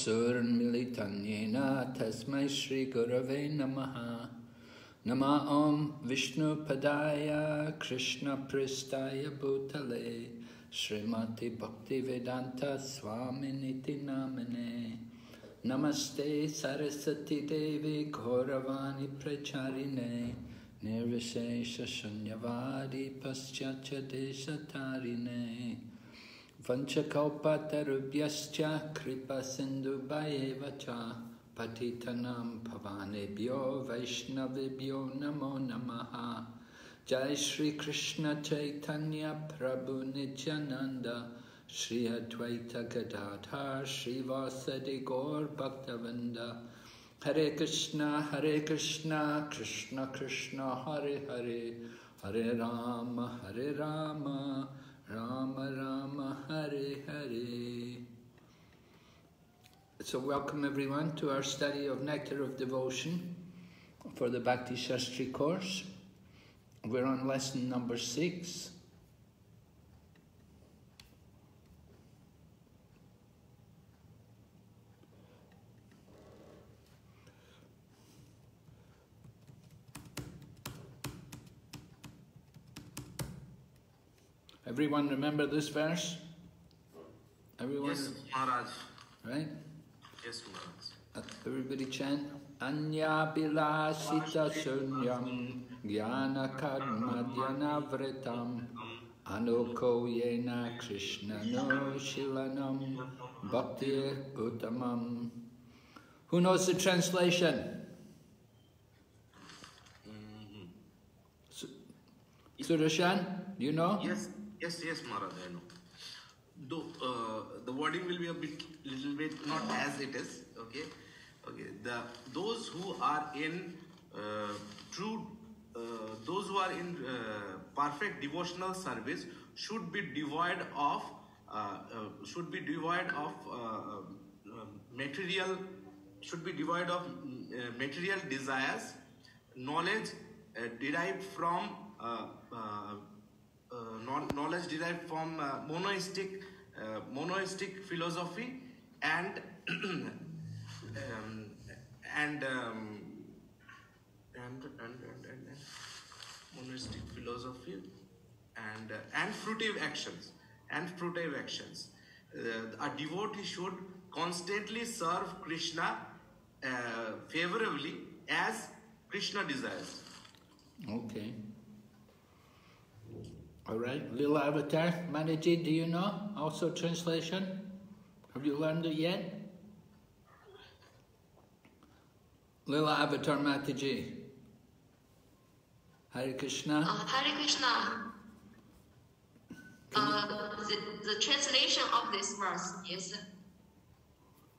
Suranmilitanyena Tasmai Shri Gurave Namaha. Nama Om Vishnu Padaya Krishna Pristaya Bhutale Srimati Bhakti Vedanta Swaminiti Namane. Namaste Saraswati Devi Gauravani Pracharine Nirvishesha Shunyavadi Paschatya Deshatarine Vanchakalpatarubhyascha Kripa Sindhu Bhayevacha Patitanam Pavanebhyo Vaishnavibhyo Namo Namaha. Jai Shri Krishna Chaitanya Prabhu Nityananda Shri Advaita Gadadhar Shri Vasadi Gaur Bhaktavinda. Hare Krishna Krishna Krishna Hare Hare Hare Rama Rama Rama Hare Hare. So welcome everyone to our study of Nectar of Devotion for the Bhakti Sastri course. We're on lesson number 6. Everyone remember this verse? Everyone? Yes, Maharaj. Right? Yes, Maharaj. Everybody chant. Anya bilasita sunyam jnana karma dhyanavritam anoko yena krishna no shilanam bhakti uttamam. Who knows the translation? Sudarshan, do you know? Yes, Maharaj, I know. Though the wording will be little bit not as it is. Okay. Those who are in perfect devotional service should be devoid of material desires, knowledge derived from monoistic philosophy and monistic philosophy and fruitive actions. A devotee should constantly serve Krishna favorably as Krishna desires. Okay. All right. Lila Avatar, Manaji, do you know? Also translation? Have you learned it yet? Lila Avatar Mataji. Hare Krishna. Hare Krishna. The translation of this verse is...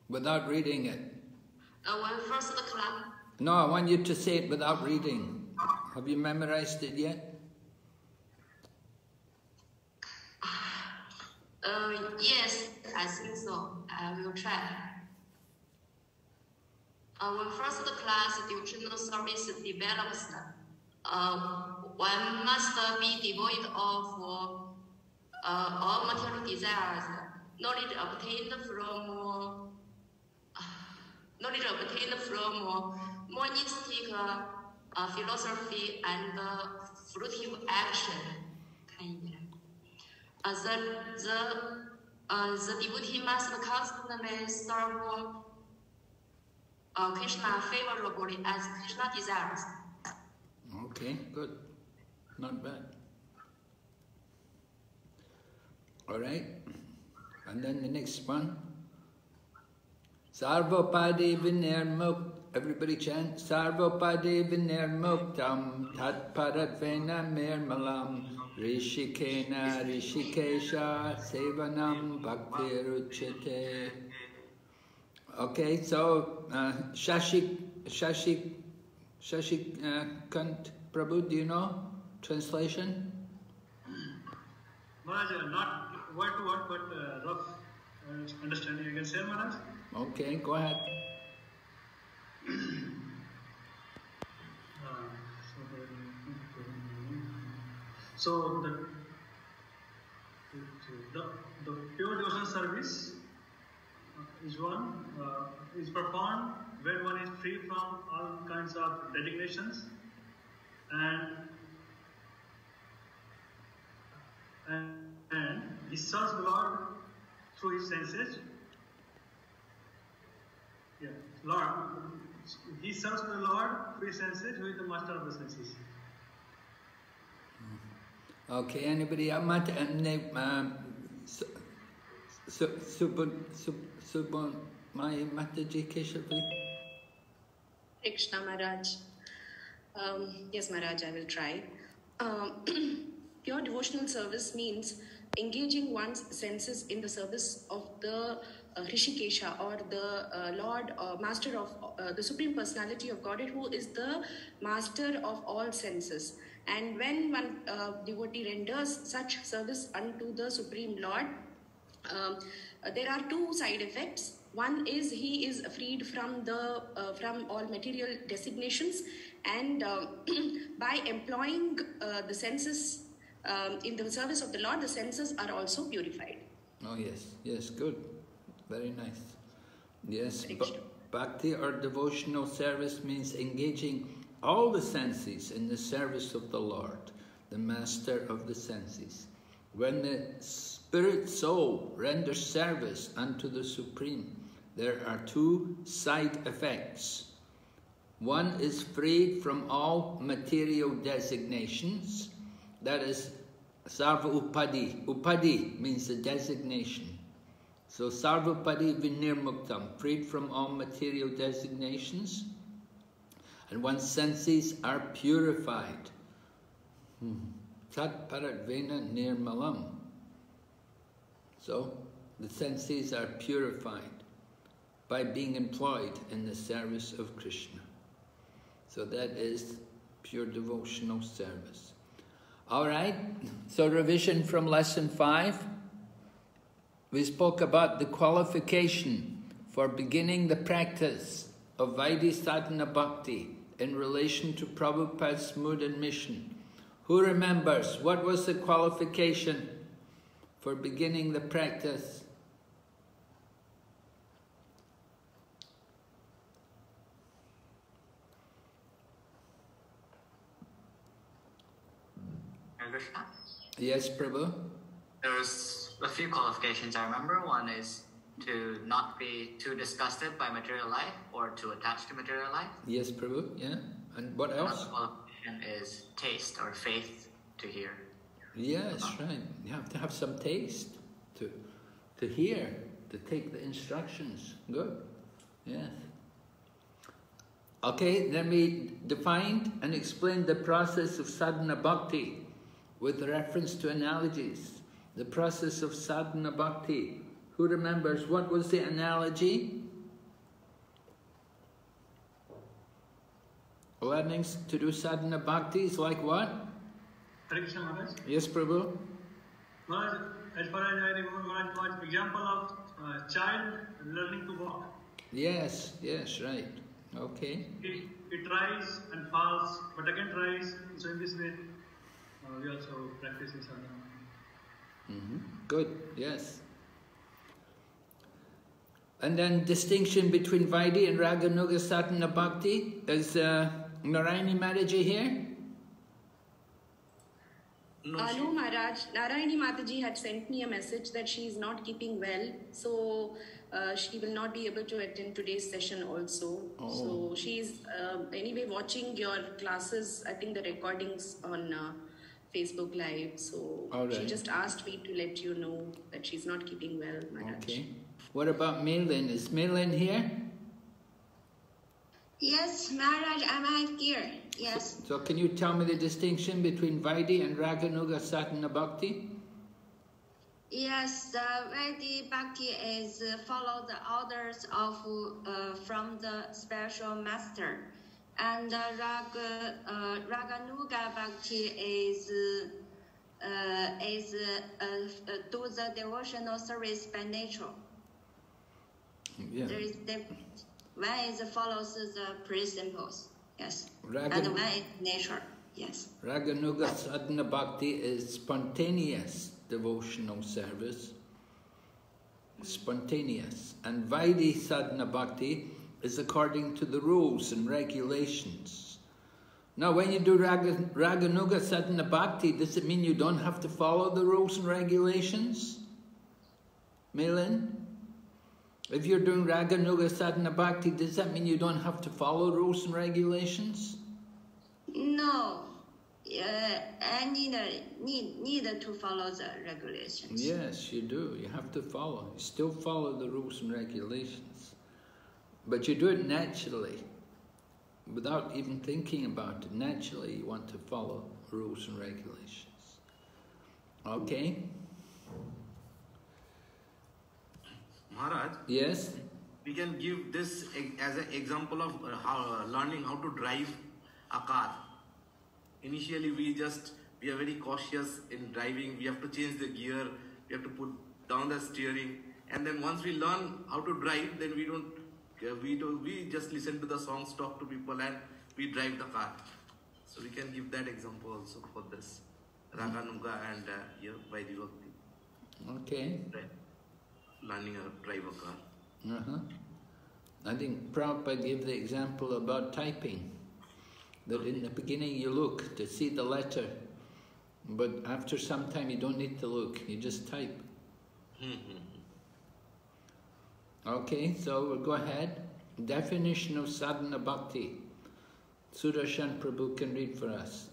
Without reading it. When first the class... No, I want you to say it without reading. Have you memorized it yet? Yes, I think so. I will try. When first class devotional service develops, one must be devoid of all material desires. Knowledge obtained from monistic philosophy and fruitive action. The devotee must constantly serve Krishna favorably as Krishna desires. Okay, good. Not bad. All right. And then the next one. Sarvopadi vinirmuktam. Everybody chant. Sarvopadi vinirmuktam tat paratvena nirmalam rishikena rishikesha sevanam bhaktiruchyate. Okay, so Shashikant Prabhu, do you know translation? Maharaj, not word to word, but rough understanding. You can say, Maharaj? Okay, go ahead. So the pure devotional service is performed when one is free from all kinds of designations and he serves the Lord through his senses. Yeah, Lord, he serves the Lord through his senses, who is the master of the senses. Okay, anybody else? My Mataji Keshavi? Krishna Maharaj. Yes, Maharaj, I will try. Pure devotional service means engaging one's senses in the service of the Rishikesha, or the Lord or Master of the Supreme Personality of Godhead, who is the Master of all senses. And when one devotee renders such service unto the Supreme Lord, there are two side effects. One is he is freed from the from all material designations, and by employing the senses in the service of the Lord, the senses are also purified. Oh yes, yes, good, very nice. Yes, bhakti or devotional service means engaging all the senses in the service of the Lord, the Master of the senses. When the spirit soul renders service unto the Supreme, there are two side effects. One is freed from all material designations, that is sarva upadi. Upadi means the designation. So sarva upadi vinirmuktam, freed from all material designations, and one's senses are purified. Tat paratvena nirmalam. So the senses are purified by being employed in the service of Krishna. So that is pure devotional service. All right, so revision from lesson 5. We spoke about the qualification for beginning the practice of Vaidhi Sadhana Bhakti in relation to Prabhupada's mood and mission. Who remembers what was the qualification for beginning the practice? Krishna? Yes, Prabhu? There's a few qualifications I remember. One is to not be too disgusted by material life or too attached to material life. Yes, Prabhu, yeah. And what else? Another qualification is taste or faith to hear. Yes, right. You have to have some taste to hear, to take the instructions. Good. Yes. Okay, then we defined and explained the process of sadhana bhakti with reference to analogies. The process of sadhana bhakti. Who remembers what was the analogy? Learnings to do sadhana bhakti is like what? Hare Krishna Maharaj. Yes, Prabhu? Maharaj, as far as I remember, Maharaj was example of child learning to walk. Yes, yes, right. Okay. He tries and falls, but again tries. So in this way, we also practice in sadhana. Good, yes. And then distinction between Vaidhi and Raganuga Sadhana Bhakti. Is Narayani Mataji here? No, Maharaj. Narayani Mataji had sent me a message that she is not keeping well, so she will not be able to attend today's session also. Oh. So she is anyway watching your classes, I think the recordings on Facebook Live. So she just asked me to let you know that she's not keeping well, Maharaj. Okay. What about Melin? Is Melin here? Yes, Maharaj, I'm here. Yes. So can you tell me the distinction between Vaidhi and Raganuga Sadhana Bhakti? Yes, Vaidhi Bhakti is follow the orders of from the spiritual master, and Raganuga Bhakti is do the devotional service by nature. Yeah. There is one is follows the principles. Yes. And one is nature. Yes. Raganuga Sadhana Bhakti is spontaneous devotional service. spontaneous. And Vaidhi sadhana bhakti is according to the rules and regulations. Now, when you do Raganuga sadhana bhakti, does it mean you don't have to follow the rules and regulations? Melin? If you're doing Raganuga sadhana bhakti, does that mean you don't have to follow rules and regulations? No. I need to follow the regulations. Yes, you do. You have to follow. You still follow the rules and regulations. But you do it naturally. Without even thinking about it, naturally you want to follow rules and regulations. Okay? Maharaj? Yes? We can give this as an example of learning how to drive a car. Initially we are very cautious in driving. We have to change the gear, we have to put down the steering, and then once we learn how to drive, then we just listen to the songs, talk to people, and we drive the car. So we can give that example also for this Raganuga and Vaidhi Bhakti. Okay. Learning how to drive a car. I think Prabhupada gave the example about typing. That in the beginning you look to see the letter, but after some time you don't need to look, you just type. Okay, so we'll go ahead. Definition of sadhana bhakti. Sudarshan Prabhu can read for us.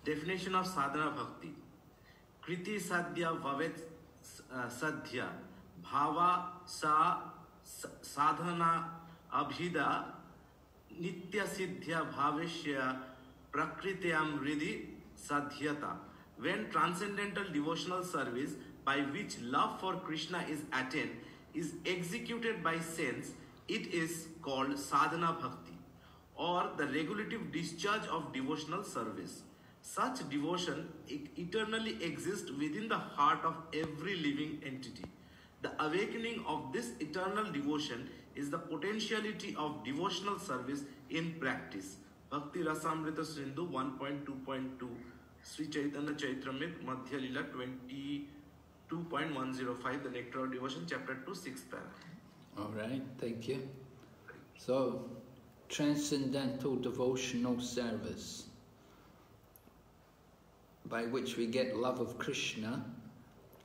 Definition of sadhana bhakti. Kriti sadhya vavet sadhya bhava sa sadhana abhida nitya siddhya bhavishya prakrityam ridhi sadhyata. When transcendental devotional service by which love for Krishna is attained is executed by sense, it is called sadhana bhakti, or the regulative discharge of devotional service. Such devotion eternally exists within the heart of every living entity. The awakening of this eternal devotion is the potentiality of devotional service in practice. Bhakti Rasamrita Sindhu 1.2.2, Sri Chaitanya Chaitamrit Madhya Lila 22.105, the Nectar of Devotion, Chapter 2, 6th paragraph. All right, thank you. So, transcendental devotional service, by which we get love of Krishna.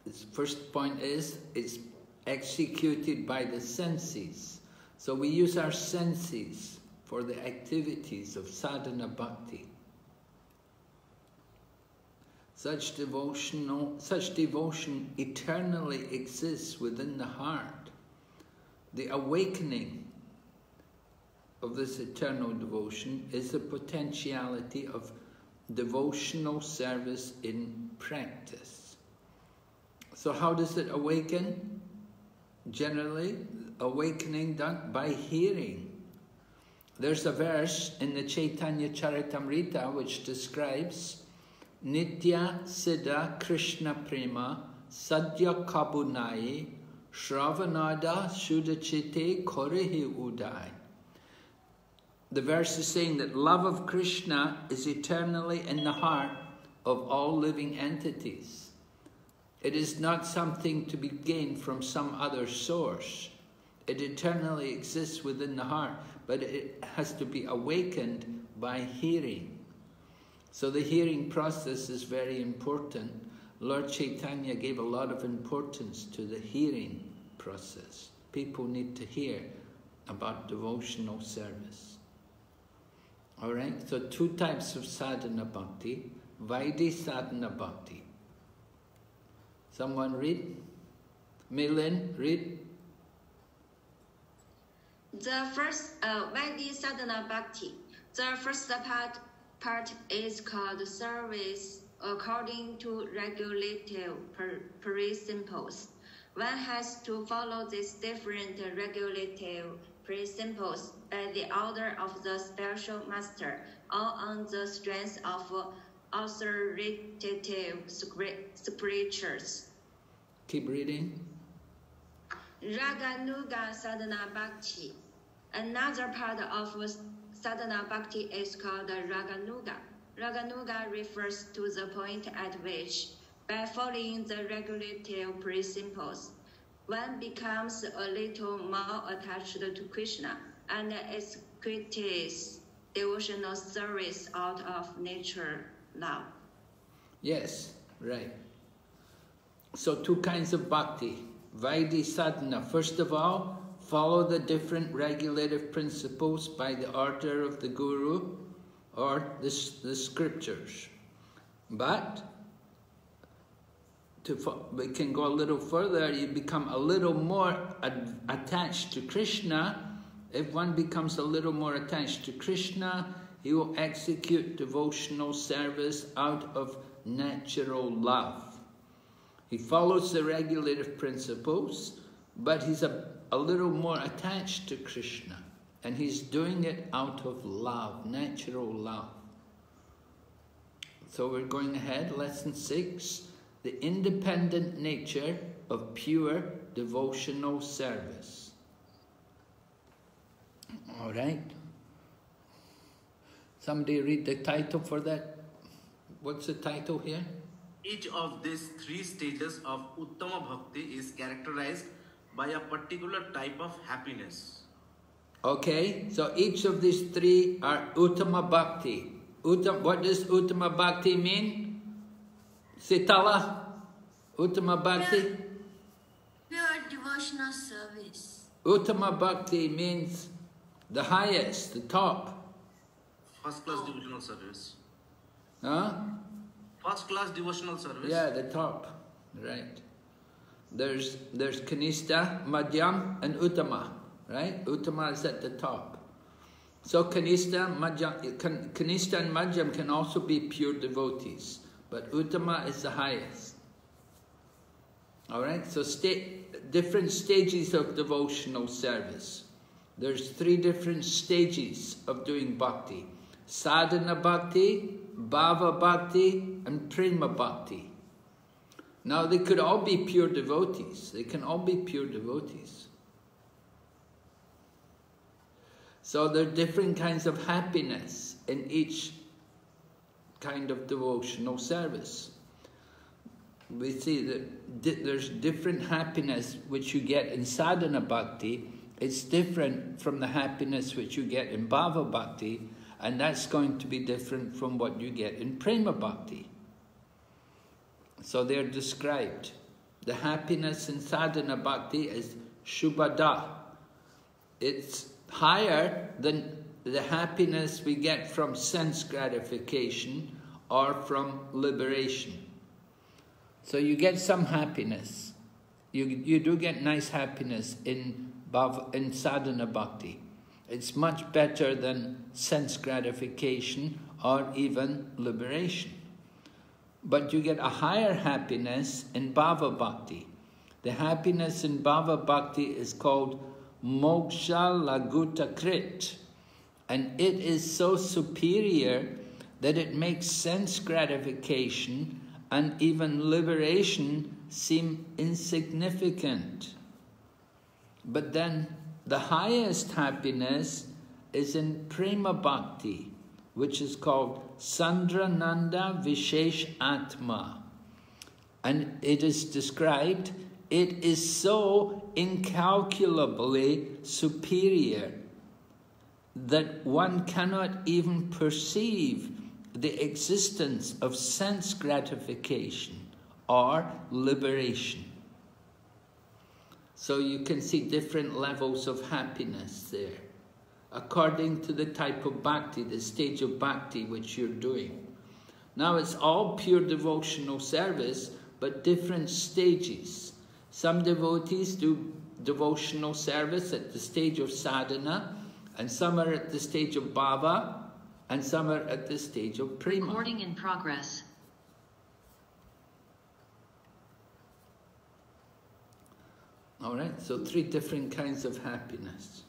Its first point is, it's executed by the senses. So we use our senses for the activities of sadhana bhakti. Such devotion eternally exists within the heart. The awakening of this eternal devotion is the potentiality of devotional service in practice. So how does it awaken? Generally, awakening done by hearing. There's a verse in the Chaitanya Charitamrita which describes Nitya Siddha Krishna Prema Sadhya Kabunai Shravanada Sudachite Korehi Udai. The verse is saying that love of Krishna is eternally in the heart of all living entities. It is not something to be gained from some other source. It eternally exists within the heart, but it has to be awakened by hearing. So the hearing process is very important. Lord Chaitanya gave a lot of importance to the hearing process. People need to hear about devotional service. Alright, so two types of sadhana bhakti. Vaidhi sadhana bhakti. Someone read? Milin, read? The first Vaidhi sadhana bhakti. The first part is called service according to regulative principles. One has to follow these different regulative principles by the order of the special master, or on the strength of authoritative scriptures. Keep reading. Raganuga sadhana bhakti. Another part of sadhana bhakti is called Raganuga. Raganuga refers to the point at which, by following the regulative principles, one becomes a little more attached to Krishna and executes devotional service out of nature love. Yes, right. So two kinds of bhakti. Vaidhi sadhana. First of all, follow the different regulative principles by the order of the Guru or the scriptures. But we can go a little further. You become a little more attached to Krishna. If one becomes a little more attached to Krishna, he will execute devotional service out of natural love. He follows the regulative principles, but he's a little more attached to Krishna. And he's doing it out of love, natural love. So we're going ahead, lesson 6. The independent nature of pure devotional service. All right. Somebody read the title for that. What's the title here? Each of these 3 stages of Uttama Bhakti is characterized by a particular type of happiness. Okay, so each of these 3 are Uttama Bhakti. What does Uttama Bhakti mean? Sitala? Uttama Bhakti? Pure devotional service. Uttama Bhakti means the highest, the top. First class devotional service. Huh? First class devotional service. Yeah, the top. Right. There's Kanishta, Madhyam and Uttama. Right? Uttama is at the top. So Kanishta and Madhyam can also be pure devotees. But Uttama is the highest. Alright, so different stages of devotional service. There's 3 different stages of doing bhakti. Sadhana bhakti, bhava bhakti, and prema bhakti. Now they could all be pure devotees. They can all be pure devotees. So there are different kinds of happiness in each kind of devotional service. We see that there's different happiness which you get in sadhana bhakti. It's different from the happiness which you get in bhava bhakti, and that's going to be different from what you get in prema bhakti. So they're described. The happiness in sadhana bhakti is shubhada. It's higher than the happiness we get from sense gratification or from liberation. So you get some happiness. You do get nice happiness in sadhana bhakti. It's much better than sense gratification or even liberation. But you get a higher happiness in bhava bhakti. The happiness in bhava bhakti is called moksha laguta krit. And it is so superior that it makes sense gratification and even liberation seem insignificant. But then the highest happiness is in prema bhakti, which is called Sandrananda Vishesh Atma. And it is described, it is so incalculably superior that one cannot even perceive the existence of sense gratification or liberation. So you can see different levels of happiness there, according to the type of bhakti, the stage of bhakti which you're doing. Now it's all pure devotional service, but different stages. Some devotees do devotional service at the stage of sadhana, and some are at the stage of bhava, and some are at the stage of prema. Recording in progress. All right, so 3 different kinds of happiness.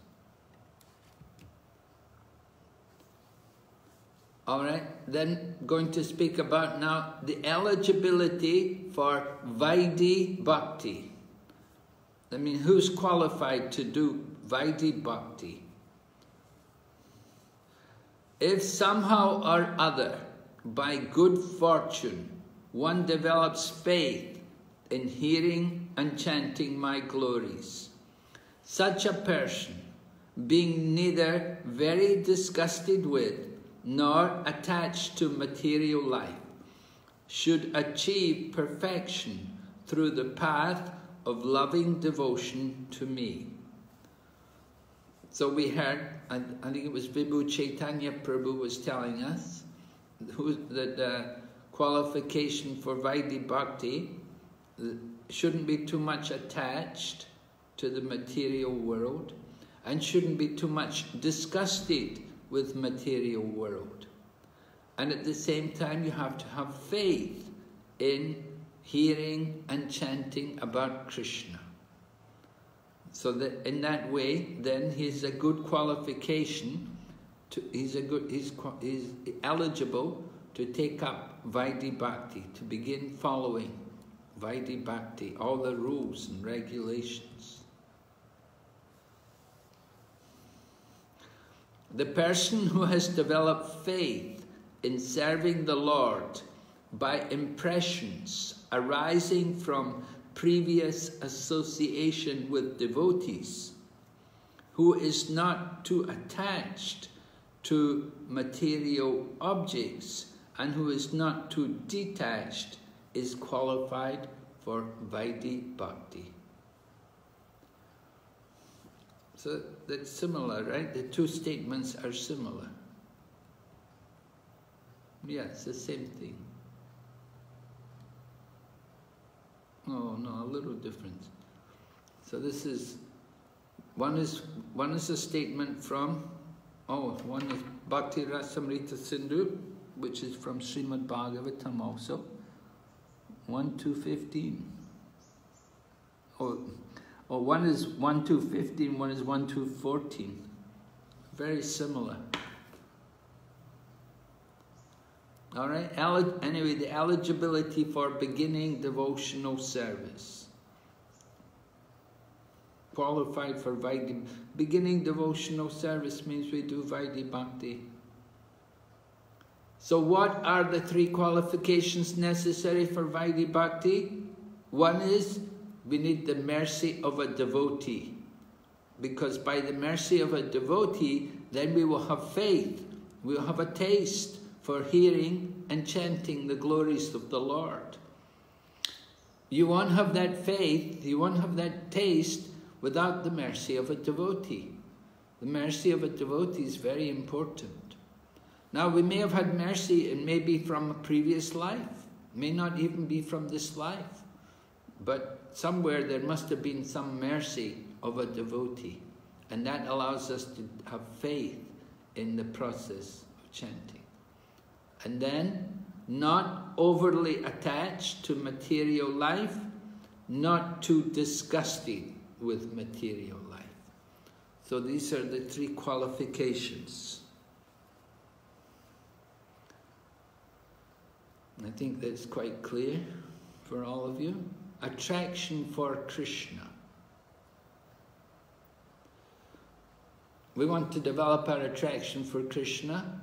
All right, then going to speak about now the eligibility for Vaidhi Bhakti. I mean, who's qualified to do Vaidhi Bhakti? If somehow or other, by good fortune, one develops faith in hearing and chanting my glories. Such a person, being neither very disgusted with nor attached to material life, should achieve perfection through the path of loving devotion to me. So we heard, I think it was Vibhu Chaitanya Prabhu was telling us, that the qualification for Vaidhi Bhakti shouldn't be too much attached to the material world and shouldn't be too much disgusted with material world. And at the same time, you have to have faith in hearing and chanting about Krishna. So that in that way, then he's a good qualification. He's eligible to take up Vaidhi Bhakti, to begin following Vaidhi Bhakti, all the rules and regulations. The person who has developed faith in serving the Lord by impressions arising from previous association with devotees, who is not too attached to material objects and who is not too detached, is qualified for Vaidhi Bhakti. So that's similar, right? The two statements are similar. Yeah, it's the same thing. Oh no, a little different. So this is one is a statement from one is Bhakti Rasamrita Sindhu, which is from Srimad Bhagavatam also. 1-2-15. One is 1-2-15, one is 1-2-14. Very similar. All right. Anyway, the eligibility for beginning devotional service. Qualified for Vaidhi. Beginning devotional service means we do Vaidhi Bhakti. So what are the three qualifications necessary for Vaidhi Bhakti? One is we need the mercy of a devotee. Because by the mercy of a devotee, then we will have faith. We will have a taste for hearing and chanting the glories of the Lord. You won't have that faith, you won't have that taste without the mercy of a devotee. The mercy of a devotee is very important. Now we may have had mercy and maybe from a previous life, may not even be from this life, but somewhere there must have been some mercy of a devotee, and that allows us to have faith in the process of chanting. And then, not overly attached to material life, not too disgusted with material life. So these are the three qualifications. I think that's quite clear for all of you. Attraction for Krishna. We want to develop our attraction for Krishna,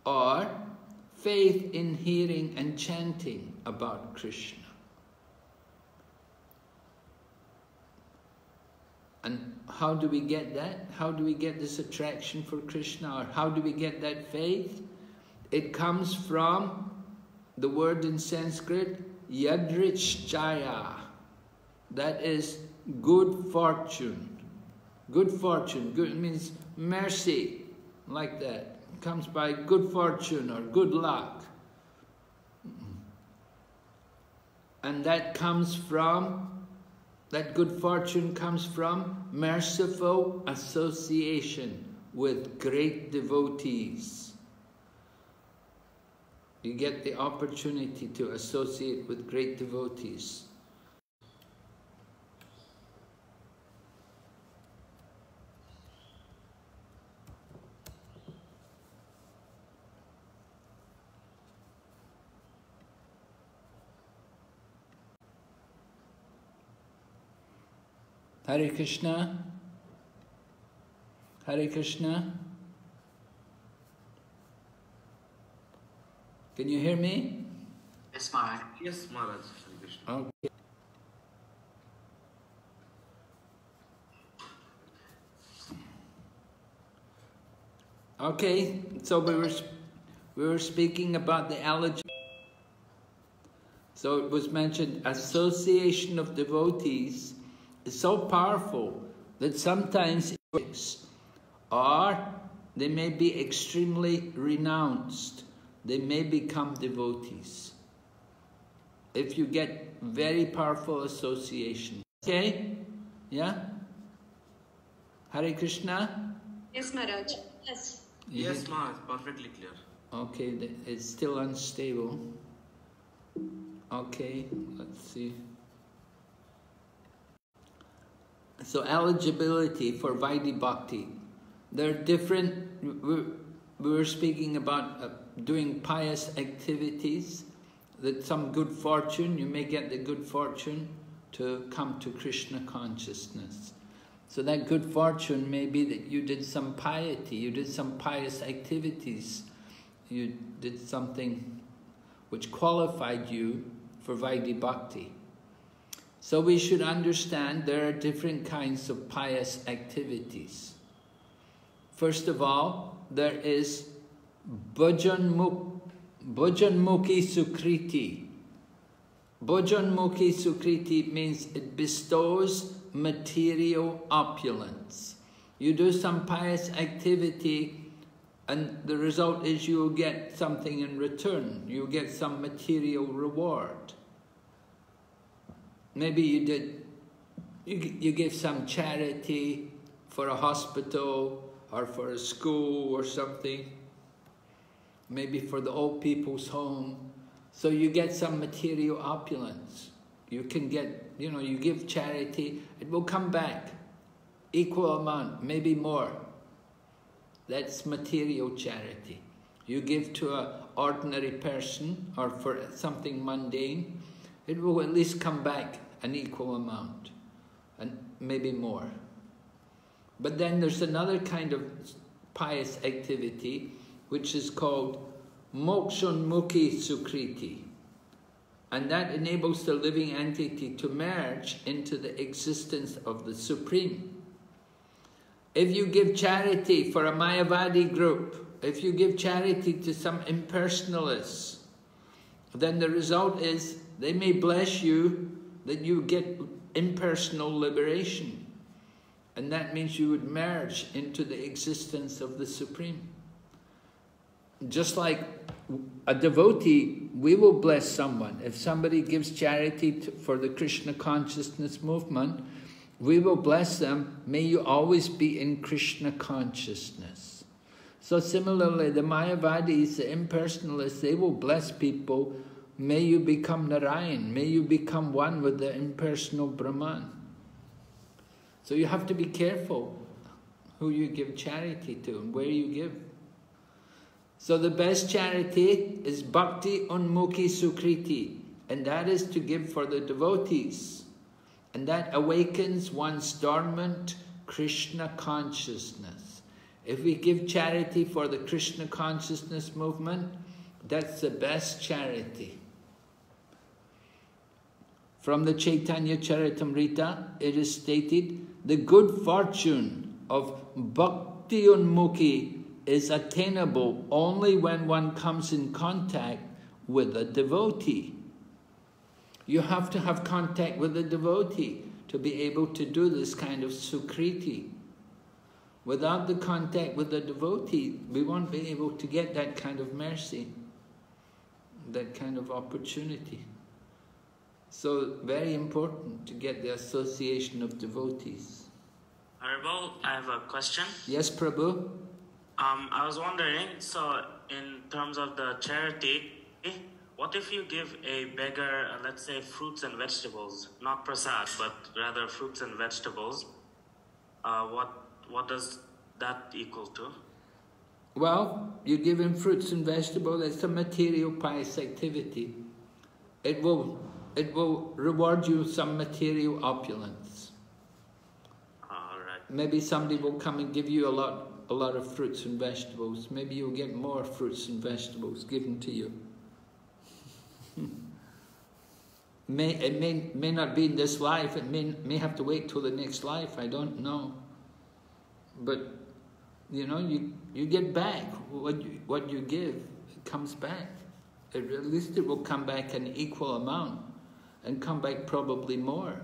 or faith in hearing and chanting about Krishna. And how do we get that? How do we get this attraction for Krishna, or how do we get that faith? It comes from the word in Sanskrit, yadrichchaya. That is good fortune. Good fortune. Good means mercy, like that. It comes by good fortune or good luck. And that comes from, that good fortune comes from merciful association with great devotees. You get the opportunity to associate with great devotees. Hare Krishna. Hare Krishna. Can you hear me? Yes, Maharaj. Yes, Maharaj. Okay. Okay, so we were speaking about the eligibility. So it was mentioned, association of devotees is so powerful that sometimes or they may be extremely renounced. They may become devotees if you get very powerful association. Okay? Yeah? Hare Krishna? Yes, Maharaj. Yes. Yes, Maharaj, perfectly clear. Okay, it's still unstable. Okay, let's see. So eligibility for Vaidhi Bhakti. There are different, we were speaking about doing pious activities, that some good fortune, you may get the good fortune to come to Krishna consciousness. So that good fortune may be that you did some piety, you did some pious activities, you did something which qualified you for Vaidhi Bhakti. So we should understand there are different kinds of pious activities. First of all, there is Bhajanmukhi Sukriti. Bhajanmukhi Sukriti means it bestows material opulence. You do some pious activity and the result is you will get something in return. You get some material reward. Maybe you give some charity for a hospital or for a school or something. Maybe for the old people's home. So you get some material opulence. You can get, you give charity, it will come back. Equal amount, maybe more. That's material charity. You give to an ordinary person or for something mundane, it will at least come back an equal amount and maybe more. But then there's another kind of pious activity which is called Mokshanmukhi Sukriti. And that enables the living entity to merge into the existence of the Supreme. If you give charity for a Mayavadi group, if you give charity to some impersonalists, then the result is they may bless you that you get impersonal liberation. And that means you would merge into the existence of the Supreme. Just like a devotee, we will bless someone. If somebody gives charity for the Krishna consciousness movement, we will bless them. May you always be in Krishna consciousness. So similarly, the Mayavadis, the impersonalists, they will bless people. May you become Narayan. May you become one with the impersonal Brahman. So you have to be careful who you give charity to and where you give. So the best charity is Bhakti Unmukhi Sukriti, and that is to give for the devotees. And that awakens one's dormant Krishna consciousness. If we give charity for the Krishna consciousness movement, that's the best charity. From the Chaitanya Charitamrita, it is stated, the good fortune of Bhakti Unmukhi is attainable only when one comes in contact with a devotee. You have to have contact with a devotee to be able to do this kind of sukriti. Without the contact with the devotee, we won't be able to get that kind of mercy, that kind of opportunity. So, very important to get the association of devotees. Haribol, I have a question. Yes, Prabhu? I was wondering, so in terms of the charity, what if you give a beggar, let's say, fruits and vegetables, not prasad, but rather fruits and vegetables? What does that equal to? Well, you give him fruits and vegetables, it's a material pious activity. It will reward you some material opulence. All right. Maybe somebody will come and give you a lot of fruits and vegetables. Maybe you'll get more fruits and vegetables given to you. It may not be in this life, it may have to wait till the next life, I don't know. But you know, you get back what you give. It comes back. At least it will come back an equal amount, and come back probably more.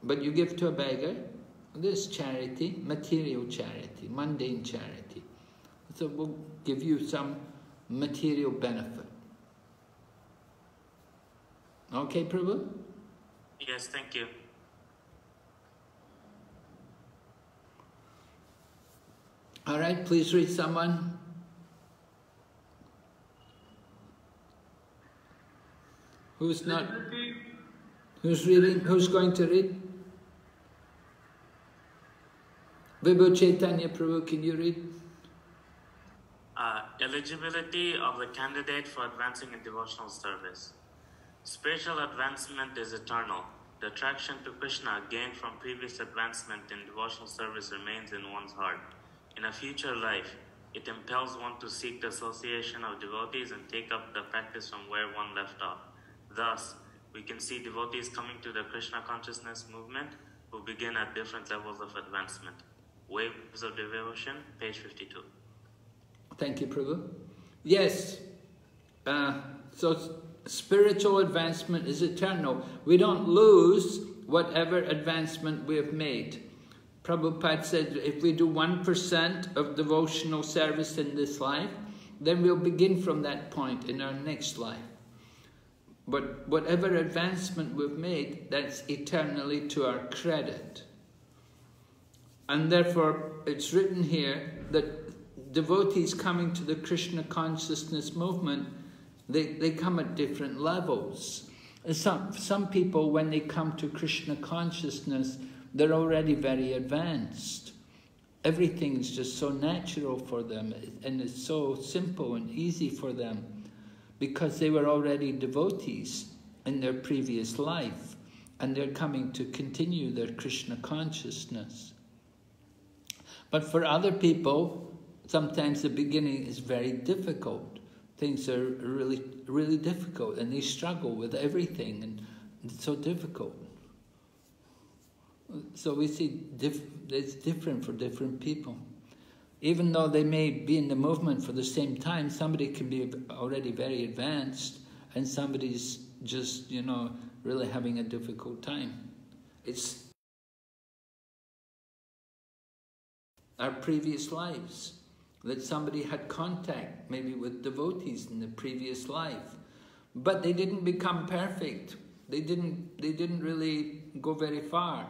But you give to a beggar, this charity, material charity, mundane charity. So it will give you some material benefit. Okay, Prabhu? Yes, thank you. All right, please read someone. Who's not? Who's reading? Who's going to read? Vibhu Chaitanya Prabhu, can you read? Eligibility of the candidate for advancing in devotional service. Spiritual advancement is eternal. The attraction to Krishna gained from previous advancement in devotional service remains in one's heart. In a future life, it impels one to seek the association of devotees and take up the practice from where one left off. Thus, we can see devotees coming to the Krishna consciousness movement who begin at different levels of advancement. Waves of Devotion, page 52. Thank you, Prabhu. Yes, so spiritual advancement is eternal. We don't lose whatever advancement we have made. Prabhupada said if we do 1% of devotional service in this life, then we'll begin from that point in our next life. But whatever advancement we've made, that's eternally to our credit. And therefore, it's written here that devotees coming to the Krishna consciousness movement, they come at different levels. And some people, when they come to Krishna consciousness, they're already very advanced. Everything's just so natural for them, and it's so simple and easy for them, because they were already devotees in their previous life, and they're coming to continue their Krishna consciousness. But for other people, sometimes the beginning is very difficult. Things are really, really difficult, and they struggle with everything, and it's so difficult. So we see it's different for different people. Even though they may be in the movement for the same time, somebody can be already very advanced, and somebody's just, you know, really having a difficult time. It's our previous lives, that somebody had contact maybe with devotees in the previous life, but they didn't become perfect. They didn't really go very far.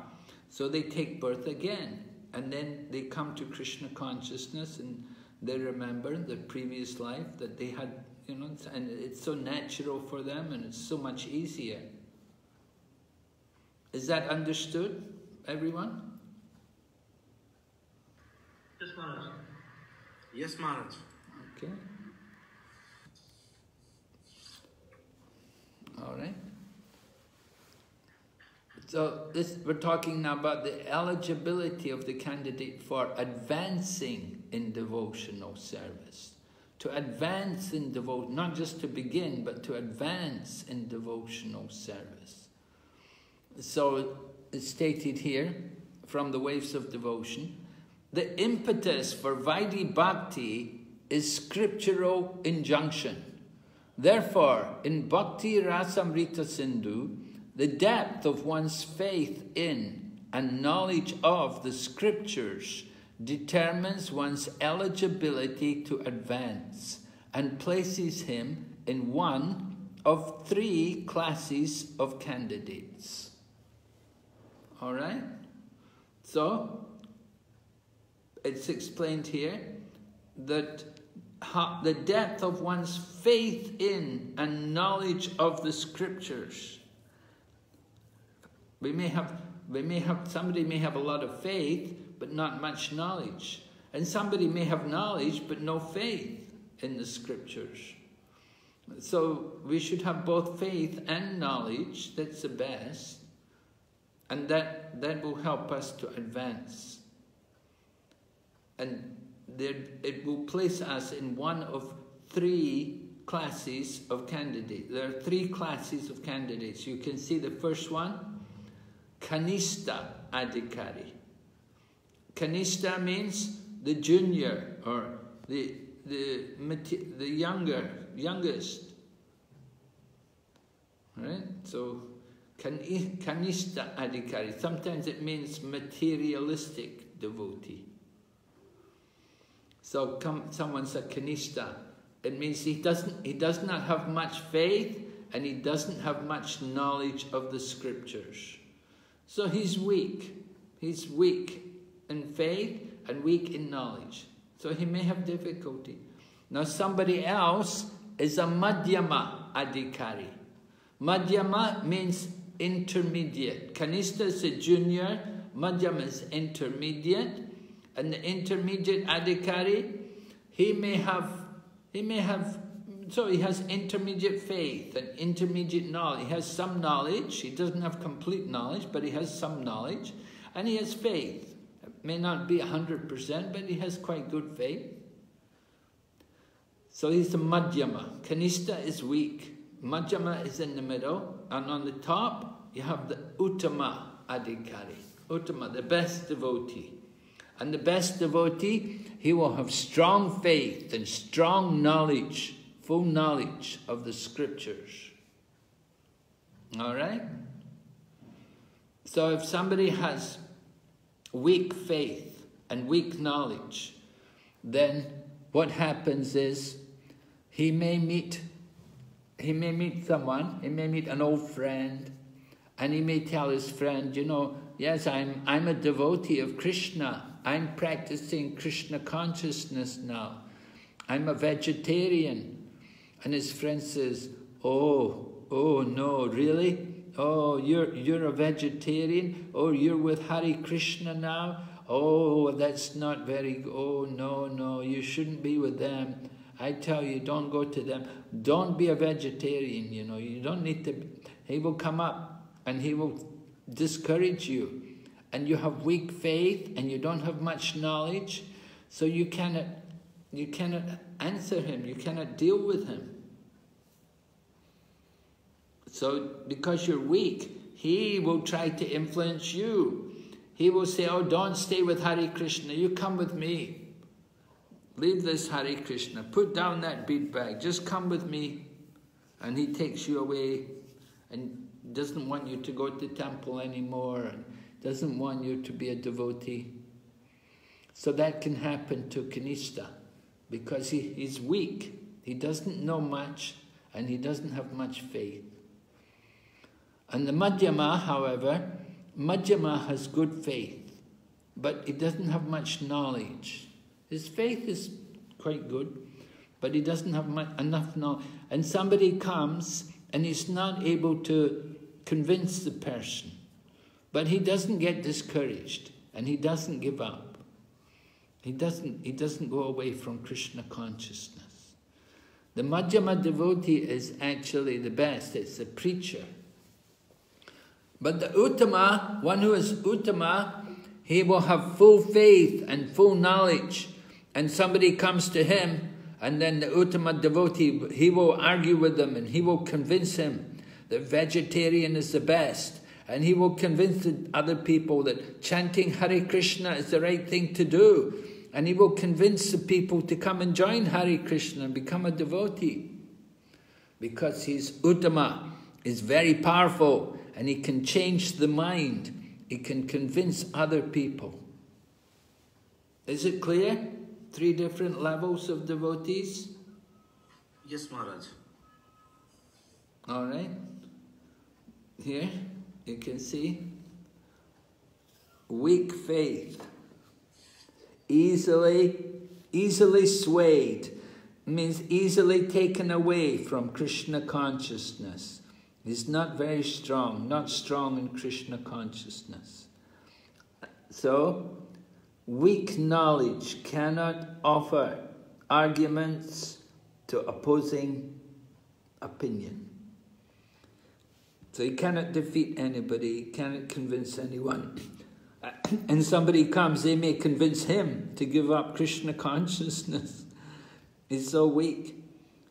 So they take birth again, and then they come to Krishna consciousness, and they remember the previous life that they had, you know, and it's so natural for them, and it's so much easier. Is that understood, everyone? Yes, Maharaj. Yes, Maharaj. Okay. All right. So we're talking now about the eligibility of the candidate for advancing in devotional service. To advance in devotion, not just to begin, but to advance in devotional service. So it's stated here from the Waves of Devotion, the impetus for Vaidhi Bhakti is scriptural injunction. Therefore, in Bhakti Rasamrita Sindhu, the depth of one's faith in and knowledge of the scriptures determines one's eligibility to advance and places him in one of 3 classes of candidates. All right? So, it's explained here that the depth of one's faith in and knowledge of the scriptures. Somebody may have a lot of faith, but not much knowledge. And somebody may have knowledge, but no faith in the scriptures. So we should have both faith and knowledge. That's the best. And that will help us to advance. And it will place us in one of 3 classes of candidates. There are 3 classes of candidates. You can see the first one, Kanista Adhikari. Kanishta means the junior or the youngest. Right? So Kanishta Adhikari. Sometimes it means materialistic devotee. So someone's a Kanishta. It means he does not have much faith and he doesn't have much knowledge of the scriptures. So he's weak. He's weak in faith and weak in knowledge. So he may have difficulty. Now somebody else is a Madhyama Adhikari. Madhyama means intermediate. Kanishta is a junior, Madhyama is intermediate, and the intermediate Adhikari, he has intermediate faith and intermediate knowledge. He has some knowledge. He doesn't have complete knowledge, but he has some knowledge, and he has faith. It may not be 100%, but he has quite good faith. So he's a Madhyama. Kanishta is weak. Madhyama is in the middle, and on the top you have the Uttama Adhikari. Uttama, the best devotee. And the best devotee, he will have strong faith and strong knowledge, full knowledge of the scriptures. All right? So if somebody has weak faith and weak knowledge, then what happens is he may meet someone, he may meet an old friend, and he may tell his friend, you know, yes, I'm a devotee of Krishna. I'm practicing Krishna consciousness now. I'm a vegetarian. And his friend says, oh no, really? Oh, you're a vegetarian? Oh, you're with Hare Krishna now? Oh, that's not very good. Oh, no, you shouldn't be with them. I tell you, don't go to them. Don't be a vegetarian, you know. You don't need to. He will come up and he will discourage you. And you have weak faith and you don't have much knowledge, so you cannot answer him, you cannot deal with him. So because you're weak, he will try to influence you. He will say, oh, don't stay with Hare Krishna, you come with me. Leave this Hare Krishna, put down that bead bag, just come with me. And he takes you away and doesn't want you to go to the temple anymore, and doesn't want you to be a devotee. So that can happen to Kanishta, because he's weak. He doesn't know much, and he doesn't have much faith. And the Madhyama, however, Madhyama has good faith, but he doesn't have much knowledge. His faith is quite good, but he doesn't have enough knowledge. And somebody comes, and he's not able to convince the person. But he doesn't get discouraged, and he doesn't give up. He doesn't go away from Krishna consciousness. The Madhyama devotee is actually the best. It's the preacher. But the Uttama, one who is Uttama, he will have full faith and full knowledge. And somebody comes to him, and then the Uttama devotee, he will argue with them, and he will convince him that vegetarian is the best. And he will convince the other people that chanting Hare Krishna is the right thing to do. And he will convince the people to come and join Hare Krishna and become a devotee. Because he's Uttama, he's very powerful, and he can change the mind. He can convince other people. Is it clear? 3 different levels of devotees? Yes, Maharaj. All right. Here. You can see weak faith, easily swayed, means easily taken away from Krishna consciousness. He's not very strong, not strong in Krishna consciousness. So, weak knowledge cannot offer arguments to opposing opinion. So he cannot defeat anybody, he cannot convince anyone. And somebody comes, they may convince him to give up Krishna consciousness. He's so weak.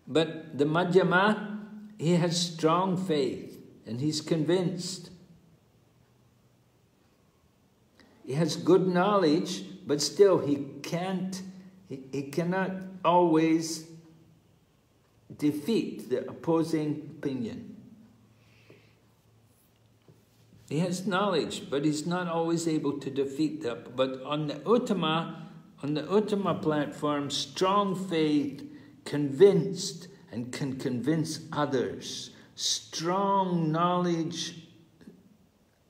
But the Madhyama, he has strong faith, and he's convinced. He has good knowledge, but still he cannot always defeat the opposing opinion. He has knowledge, but he's not always able to defeat that. But on the Uttama platform, strong faith, convinced, and can convince others. Strong knowledge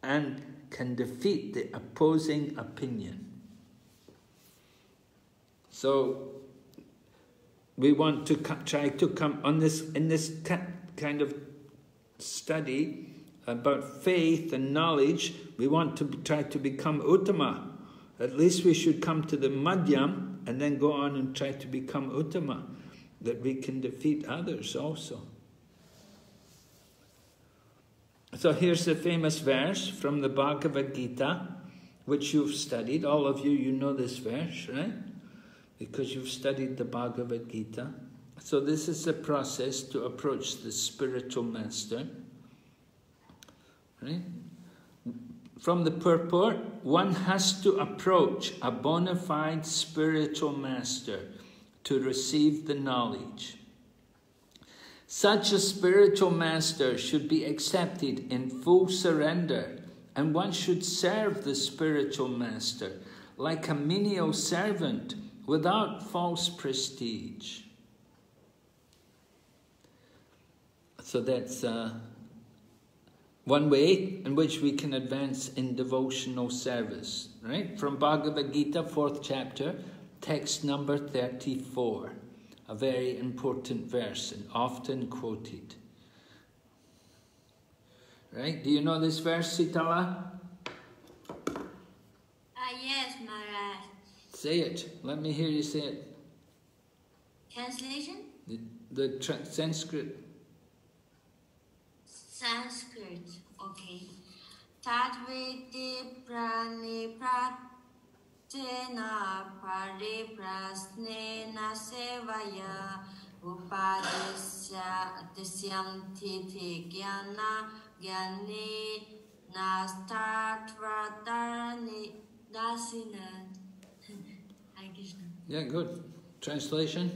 and can defeat the opposing opinion. So we want to try to come on this, in this kind of study about faith and knowledge, we want to try to become Uttama. At least we should come to the Madhyam and then go on and try to become Uttama, that we can defeat others also. So here's the famous verse from the Bhagavad Gita, which you've studied. All of you, you know this verse, right? Because you've studied the Bhagavad Gita. So this is the process to approach the spiritual master. Right? From the purport, one has to approach a bona fide spiritual master to receive the knowledge. Such a spiritual master should be accepted in full surrender, and one should serve the spiritual master like a menial servant without false prestige. So that's one way in which we can advance in devotional service, right? From Bhagavad Gita, 4th chapter, text number 34. A very important verse and often quoted. Right? Do you know this verse, Sitala? Yes, Maharaj. Say it. Let me hear you say it. Translation? The Sanskrit. Sanskrit, okay. Tadviti pranipratena pariprasnena sevaya upadesya disyanti jnana jnani nastatvatarni dasina. Hare Krishna. Yeah, good. Translation?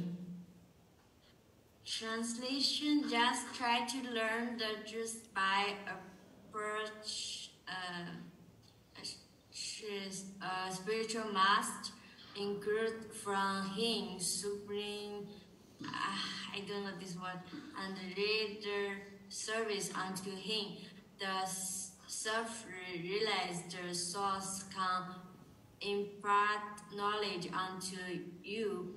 Translation, just try to learn the truth by approach spiritual master, include from him, supreme, I don't know this word, and later service unto him. The Sastri realize the source can impart knowledge unto you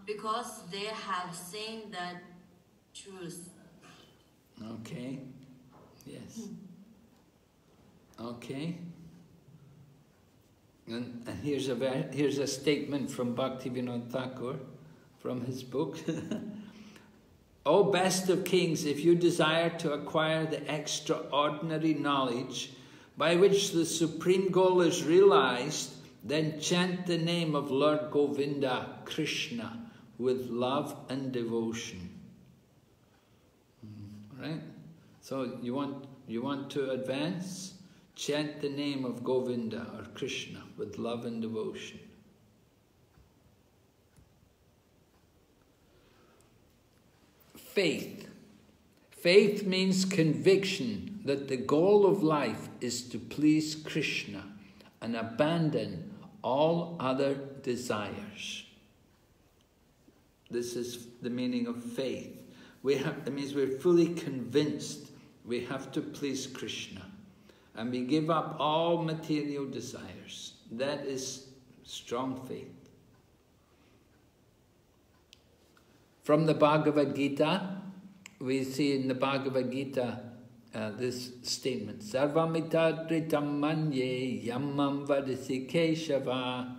because they have seen the truth. Okay. Yes. Okay. And here's a statement from Bhaktivinoda Thakur from his book. O best of kings, if you desire to acquire the extraordinary knowledge by which the supreme goal is realized, then chant the name of Lord Govinda, Krishna, with love and devotion. Right? So you want to advance? Chant the name of Govinda or Krishna with love and devotion. Faith. Faith means conviction that the goal of life is to please Krishna and abandon all other desires. This is the meaning of faith. That means we're fully convinced we have to please Krishna. And we give up all material desires. That is strong faith. From the Bhagavad Gita, we see in the Bhagavad Gita this statement, Sarvamita Dritam Manye Yamam Vadisi Keshava.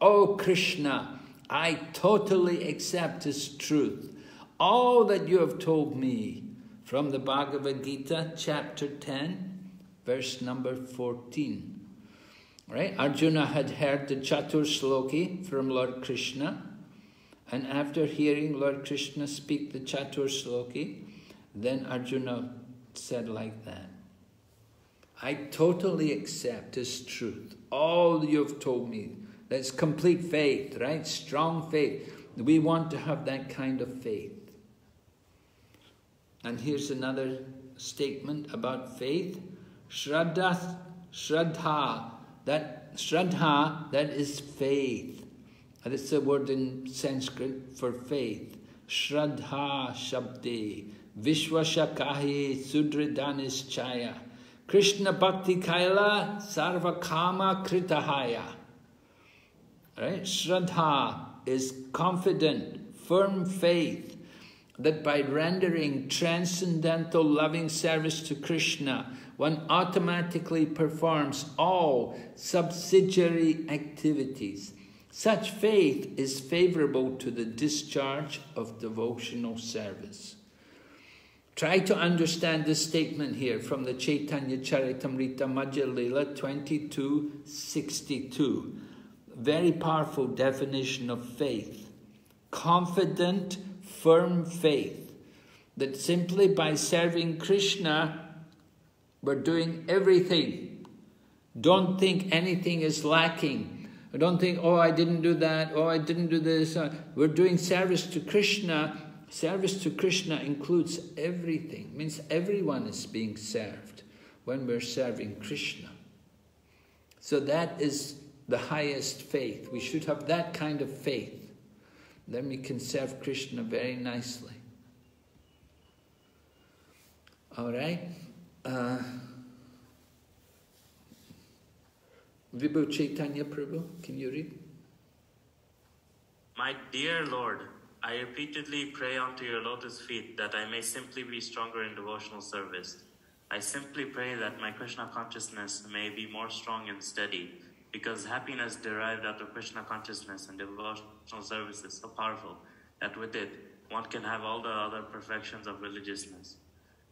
O Krishna, I totally accept as truth all that you have told me. From the Bhagavad Gita, chapter 10, verse number 14. Right? Arjuna had heard the Chatur Shloki from Lord Krishna, and after hearing Lord Krishna speak the Chatur Shloki, then Arjuna said like that, I totally accept as truth all you have told me That's complete faith, right? Strong faith. We want to have that kind of faith. And here's another statement about faith. Shraddha, that is faith. And it's a word in Sanskrit for faith. Shraddha Shabde, Vishwashakahi Sudridanischaya, Krishna Bhakti Kaila Sarvakama Kritahaya. Right? Shraddha is confident, firm faith that by rendering transcendental loving service to Krishna, one automatically performs all subsidiary activities. Such faith is favorable to the discharge of devotional service. Try to understand this statement here from the Chaitanya Charitamrita Madhya Lila 22:62. Very powerful definition of faith. Confident, firm faith. That simply by serving Krishna, we're doing everything. Don't think anything is lacking. Don't think, oh, I didn't do that, oh, I didn't do this. We're doing service to Krishna. Service to Krishna includes everything. It means everyone is being served when we're serving Krishna. So that is the highest faith. We should have that kind of faith. Then we can serve Krishna very nicely. All right. Vibhu Chaitanya Prabhu, can you read? My dear Lord, I repeatedly pray unto your lotus feet that I may simply be stronger in devotional service. I simply pray that my Krishna consciousness may be more strong and steady, because happiness derived out of Krishna consciousness and devotional service is so powerful that with it, one can have all the other perfections of religiousness.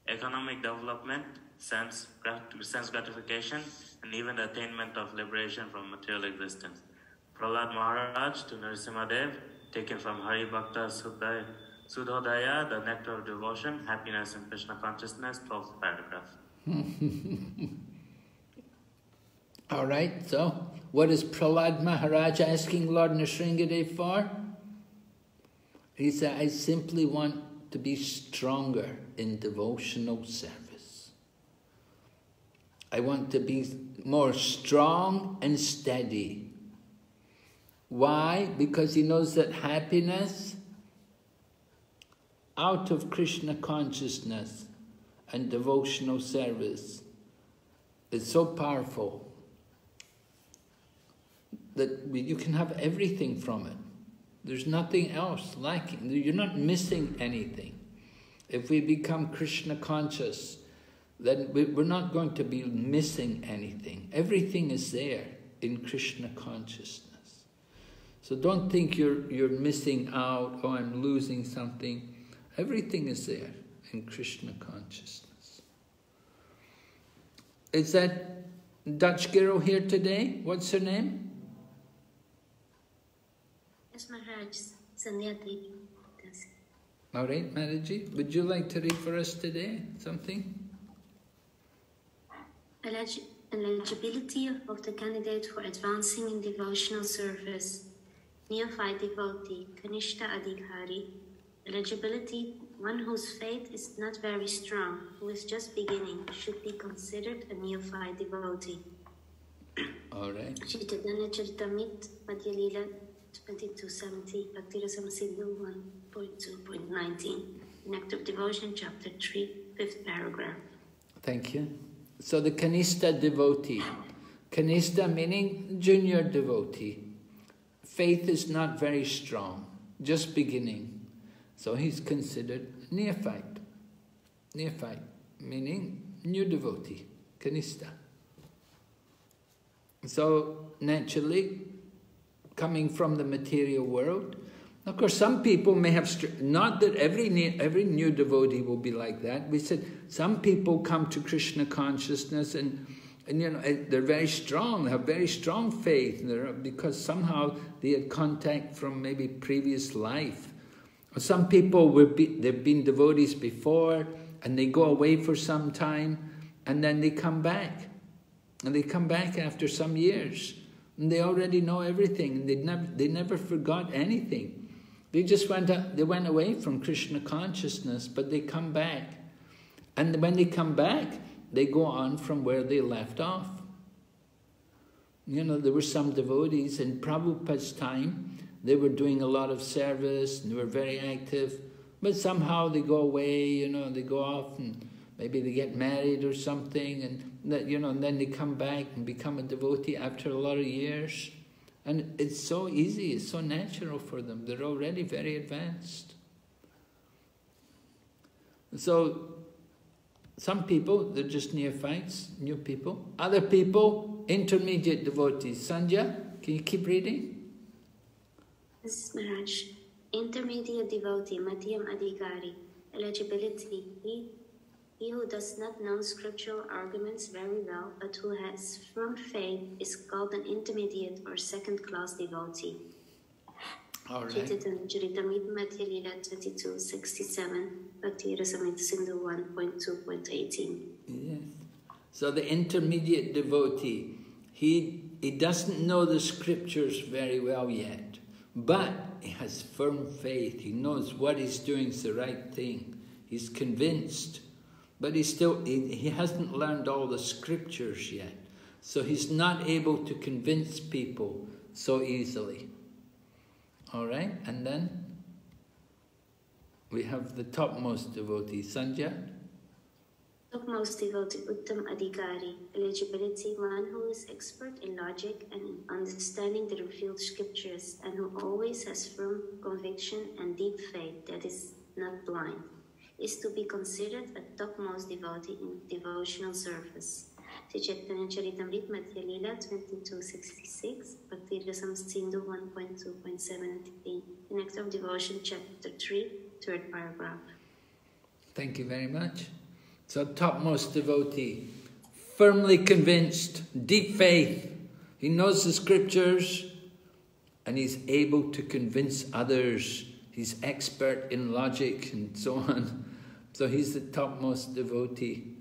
Economic development, sense gratification, and even the attainment of liberation from material existence. Prahlad Maharaj to Narasimhadev, taken from Hari Bhakta Sudhodaya, the nectar of devotion, happiness in Krishna consciousness, 12th paragraph. All right, so what is Prahlad Maharaj asking Lord Nrsingadev for? He said, I simply want to be stronger in devotional service. I want to be more strong and steady. Why? Because he knows that happiness out of Krishna consciousness and devotional service is so powerful that you can have everything from it. There's nothing else lacking. You're not missing anything. If we become Krishna conscious, then we're not going to be missing anything. Everything is there in Krishna consciousness. So don't think you're missing out, oh, I'm losing something. Everything is there in Krishna consciousness. Is that Dutch girl here today? What's her name? Yes, Maharaj, Sanyati. All right, Maharaji, would you like to read for us today something? Eligibility of the candidate for advancing in devotional service. Neophyte devotee, Kanishta Adhikari. Eligibility, one whose faith is not very strong, who is just beginning, should be considered a neophyte devotee. All right. Chaitanya Charitamrita Madhya Lila 2270, Bhakti Rasamasiddha 1.2.19, Nectar of Devotion, Chapter 3, 5th paragraph. Thank you. So the Kanishta devotee. Kanishta meaning junior devotee. Faith is not very strong, just beginning. So he's considered neophyte. Neophyte meaning new devotee, Kanishta. So naturally, coming from the material world, of course some people may have, not that every new devotee will be like that. We said some people come to Krishna consciousness and you know, they're very strong, they have very strong faith, because somehow they had contact from maybe previous life. Some people, they've been devotees before, and they go away for some time, and then they come back. And they come back after some years. And they already know everything. They never forgot anything. They just went away from Krishna consciousness, but they come back. And when they come back, they go on from where they left off. You know, there were some devotees in Prabhupada's time, they were doing a lot of service and they were very active, but somehow they go away, you know, they go off and maybe they get married or something, and you know, and then they come back and become a devotee after a lot of years. And it's so easy, it's so natural for them. They're already very advanced. So, some people, they're just neophytes, new people. Other people, intermediate devotees. Sandhya, can you keep reading? Yes, Maharaj. Intermediate devotee, Madhyam Adhikari. Eligibility. He who does not know scriptural arguments very well, but who has firm faith, is called an intermediate or second-class devotee. All right. Charitamrita Madhya Lila 22:67, Bhakti Rasamrita Sindhu 1.2.18. Yes. So the intermediate devotee, he doesn't know the scriptures very well yet, but he has firm faith. He knows what he's doing is the right thing. He's convinced, but he hasn't learned all the scriptures yet. So he's not able to convince people so easily. All right, and then we have the topmost devotee, Sandhya. Topmost devotee, Uttam Adhikari. Eligibility, one who is expert in logic and in understanding the revealed scriptures, and who always has firm conviction and deep faith that is not blind, is to be considered a topmost devotee in devotional service. Chaitanya Charitamrita Madhya Lila 22:66, Bhakti Rasamrita Sindhu 1.2.17, Nectar of Devotion, Chapter 3, 3rd paragraph. Thank you very much. So topmost devotee, firmly convinced, deep faith. He knows the scriptures and he's able to convince others. He's expert in logic and so on. So he's the topmost devotee.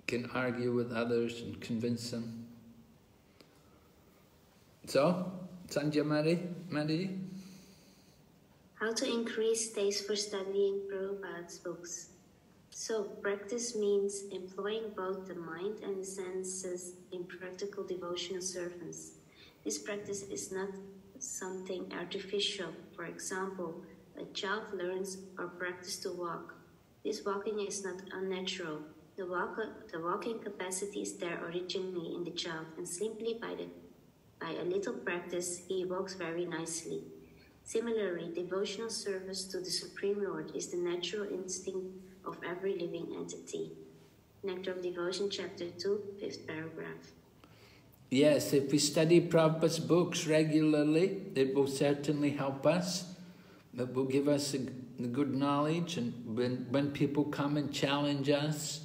Can argue with others and convince them. So, Sandhya Mari? How to increase taste for studying Prabhupada's books. So, practice means employing both the mind and the senses in practical devotional service. This practice is not something artificial. For example, a child learns or practices to walk. This walking is not unnatural. The walking capacity is there originally in the child, and simply by a little practice, he walks very nicely. Similarly, devotional service to the Supreme Lord is the natural instinct of every living entity. Nectar of Devotion, Chapter 2, 5th paragraph. Yes, if we study Prabhupada's books regularly, it will certainly help us. It will give us a good knowledge, and when people come and challenge us,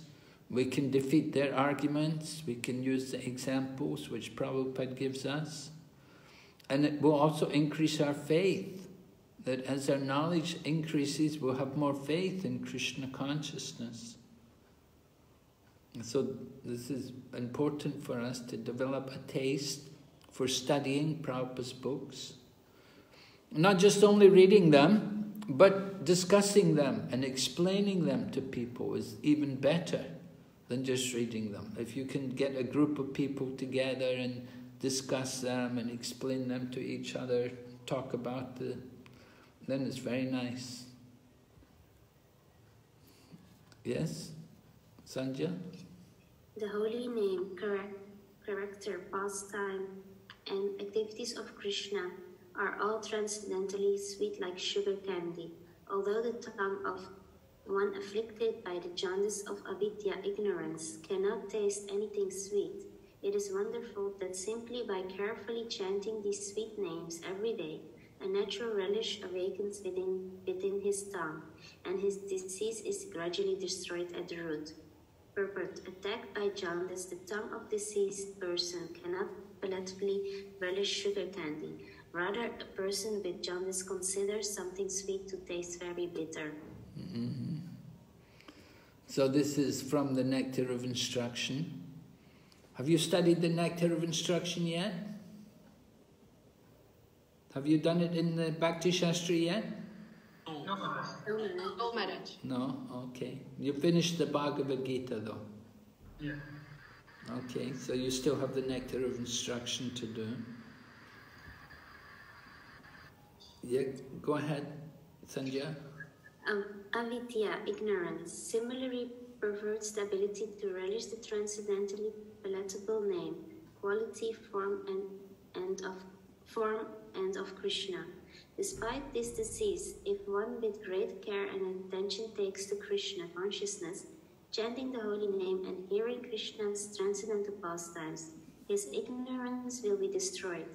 we can defeat their arguments, we can use the examples which Prabhupada gives us. And it will also increase our faith, that as our knowledge increases, we'll have more faith in Krishna consciousness. And so this is important for us to develop a taste for studying Prabhupada's books. Not just only reading them, but discussing them and explaining them to people is even better than just reading them. If you can get a group of people together and discuss them and explain them to each other, talk about then it's very nice. Yes? Sandhya? The holy name, character, pastime, and activities of Krishna are all transcendently sweet like sugar candy, although the tongue of one afflicted by the jaundice of avidya, ignorance, cannot taste anything sweet. It is wonderful that simply by carefully chanting these sweet names every day, a natural relish awakens within his tongue, and his disease is gradually destroyed at the root. Purport: attacked by jaundice, the tongue of diseased person cannot palatably relish sugar candy. Rather, a person with jaundice considers something sweet to taste very bitter. Mm-hmm. So this is from the Nectar of Instruction. Have you studied the Nectar of Instruction yet? Have you done it in the Bhakti Sastri yet? No, Maharaj. No, Maharaj. No? Okay. You finished the Bhagavad Gita though? Yeah. Okay, so you still have the nectar of instruction to do. Yeah, go ahead, Sanjay. Avidya, ignorance, similarly perverts the ability to relish the transcendentally palatable name, quality, form, and of Krishna. Despite this disease, if one with great care and attention takes to Krishna consciousness, chanting the holy name and hearing Krishna's transcendental pastimes, his ignorance will be destroyed,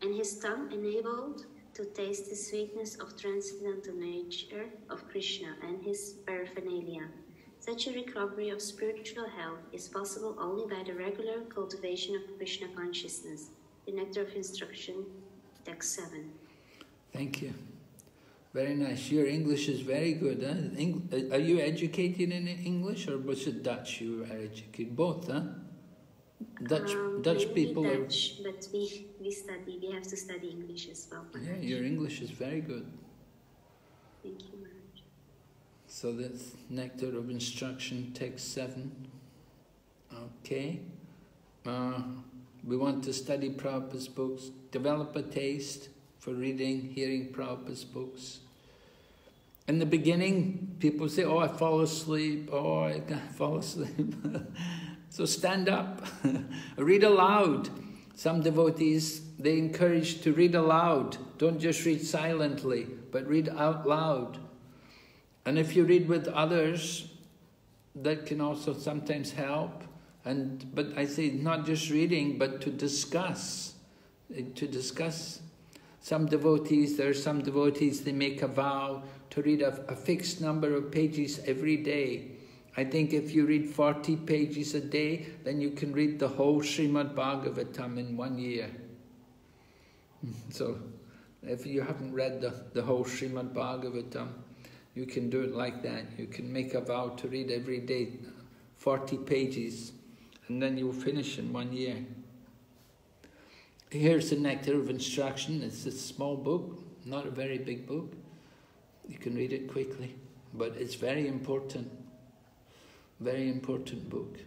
and his tongue enabled to taste the sweetness of transcendental nature of Krishna and his paraphernalia. Such a recovery of spiritual health is possible only by the regular cultivation of Krishna consciousness. The Nectar of Instruction, Text 7. Thank you. Very nice. Your English is very good. Huh? Are you educated in English or was it Dutch you were educated? Both, huh? Dutch people Dutch, but we have to study English as well. Yeah, your English is very good. Thank you, Maharaj. So that's Nectar of Instruction, Text 7. Okay. We want to study Prabhupada's books, develop a taste for reading, hearing Prabhupada's books. In the beginning, people say, oh, I fall asleep, oh, I fall asleep. So stand up, read aloud. Some devotees, they encourage to read aloud. Don't just read silently, but read out loud. And if you read with others, that can also sometimes help. But I say not just reading, but to discuss. Some devotees, there are some devotees, they make a vow to read a fixed number of pages every day. I think if you read 40 pages a day, then you can read the whole Srimad Bhagavatam in 1 year. So, if you haven't read the whole Srimad Bhagavatam, you can do it like that. You can make a vow to read every day 40 pages, and then you'll finish in 1 year. Here's the Nectar of Instruction. It's a small book, not a very big book. You can read it quickly, but it's very important. Very important book.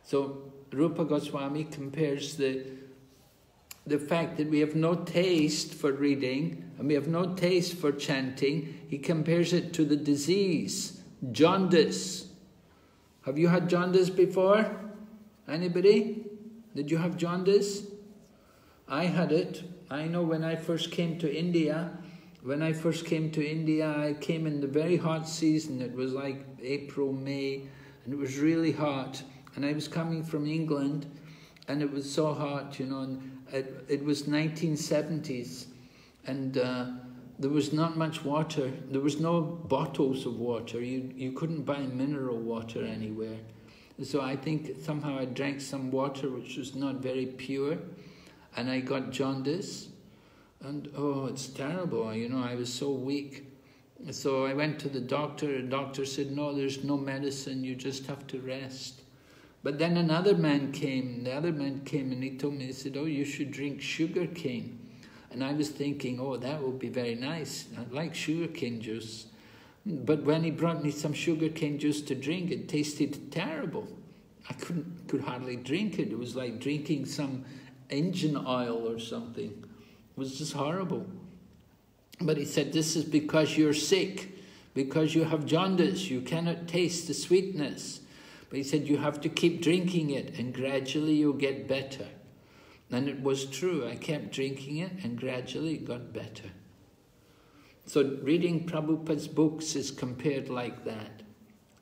So Rupa Goswami compares the fact that we have no taste for reading and we have no taste for chanting. He compares it to the disease, jaundice. Have you had jaundice before? Anybody? Did you have jaundice? I had it. I know when I first came to India, I came in the very hot season. It was like April, May, and it was really hot. And I was coming from England, and it was so hot, you know, and it was 1970s, and there was not much water. There was no bottles of water. You couldn't buy mineral water anywhere. So I think somehow I drank some water which was not very pure, and I got jaundice. And oh, it's terrible, you know, I was so weak. So I went to the doctor. The doctor said, no, there's no medicine, you just have to rest. But then another man came. The other man came and he told me, he said, oh, you should drink sugar cane. And I was thinking, oh, that would be very nice. I like sugar cane juice. But when he brought me some sugar cane juice to drink, it tasted terrible. I could hardly drink it. It was like drinking some engine oil or something. It was just horrible. But he said, this is because you're sick, because you have jaundice, you cannot taste the sweetness. But he said, you have to keep drinking it, and gradually you'll get better. And it was true. I kept drinking it, and gradually it got better. So reading Prabhupada's books is compared like that.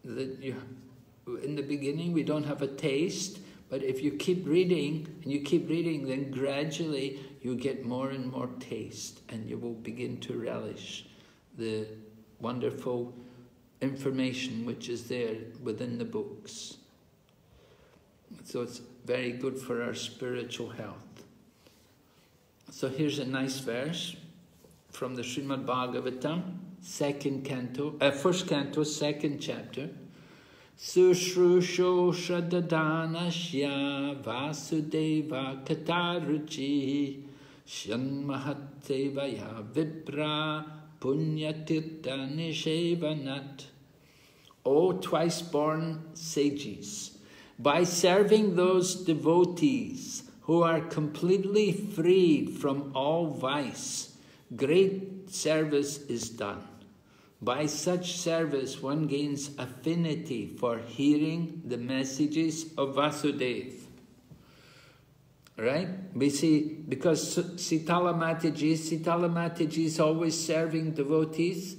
In the beginning, we don't have a taste, but if you keep reading, then gradually you get more and more taste, and you will begin to relish the wonderful information which is there within the books. So it's very good for our spiritual health. So here's a nice verse from the Srimad Bhagavatam, first canto, second chapter. Sushrusho Shradhadanasya Vasudeva Kataruchi Shanmahattevaya vipra punyatirtha nishevanat. O twice-born sages, by serving those devotees who are completely freed from all vice, great service is done. By such service, one gains affinity for hearing the messages of Vasudeva. Right? We see, because Sitala Mataji is always serving devotees.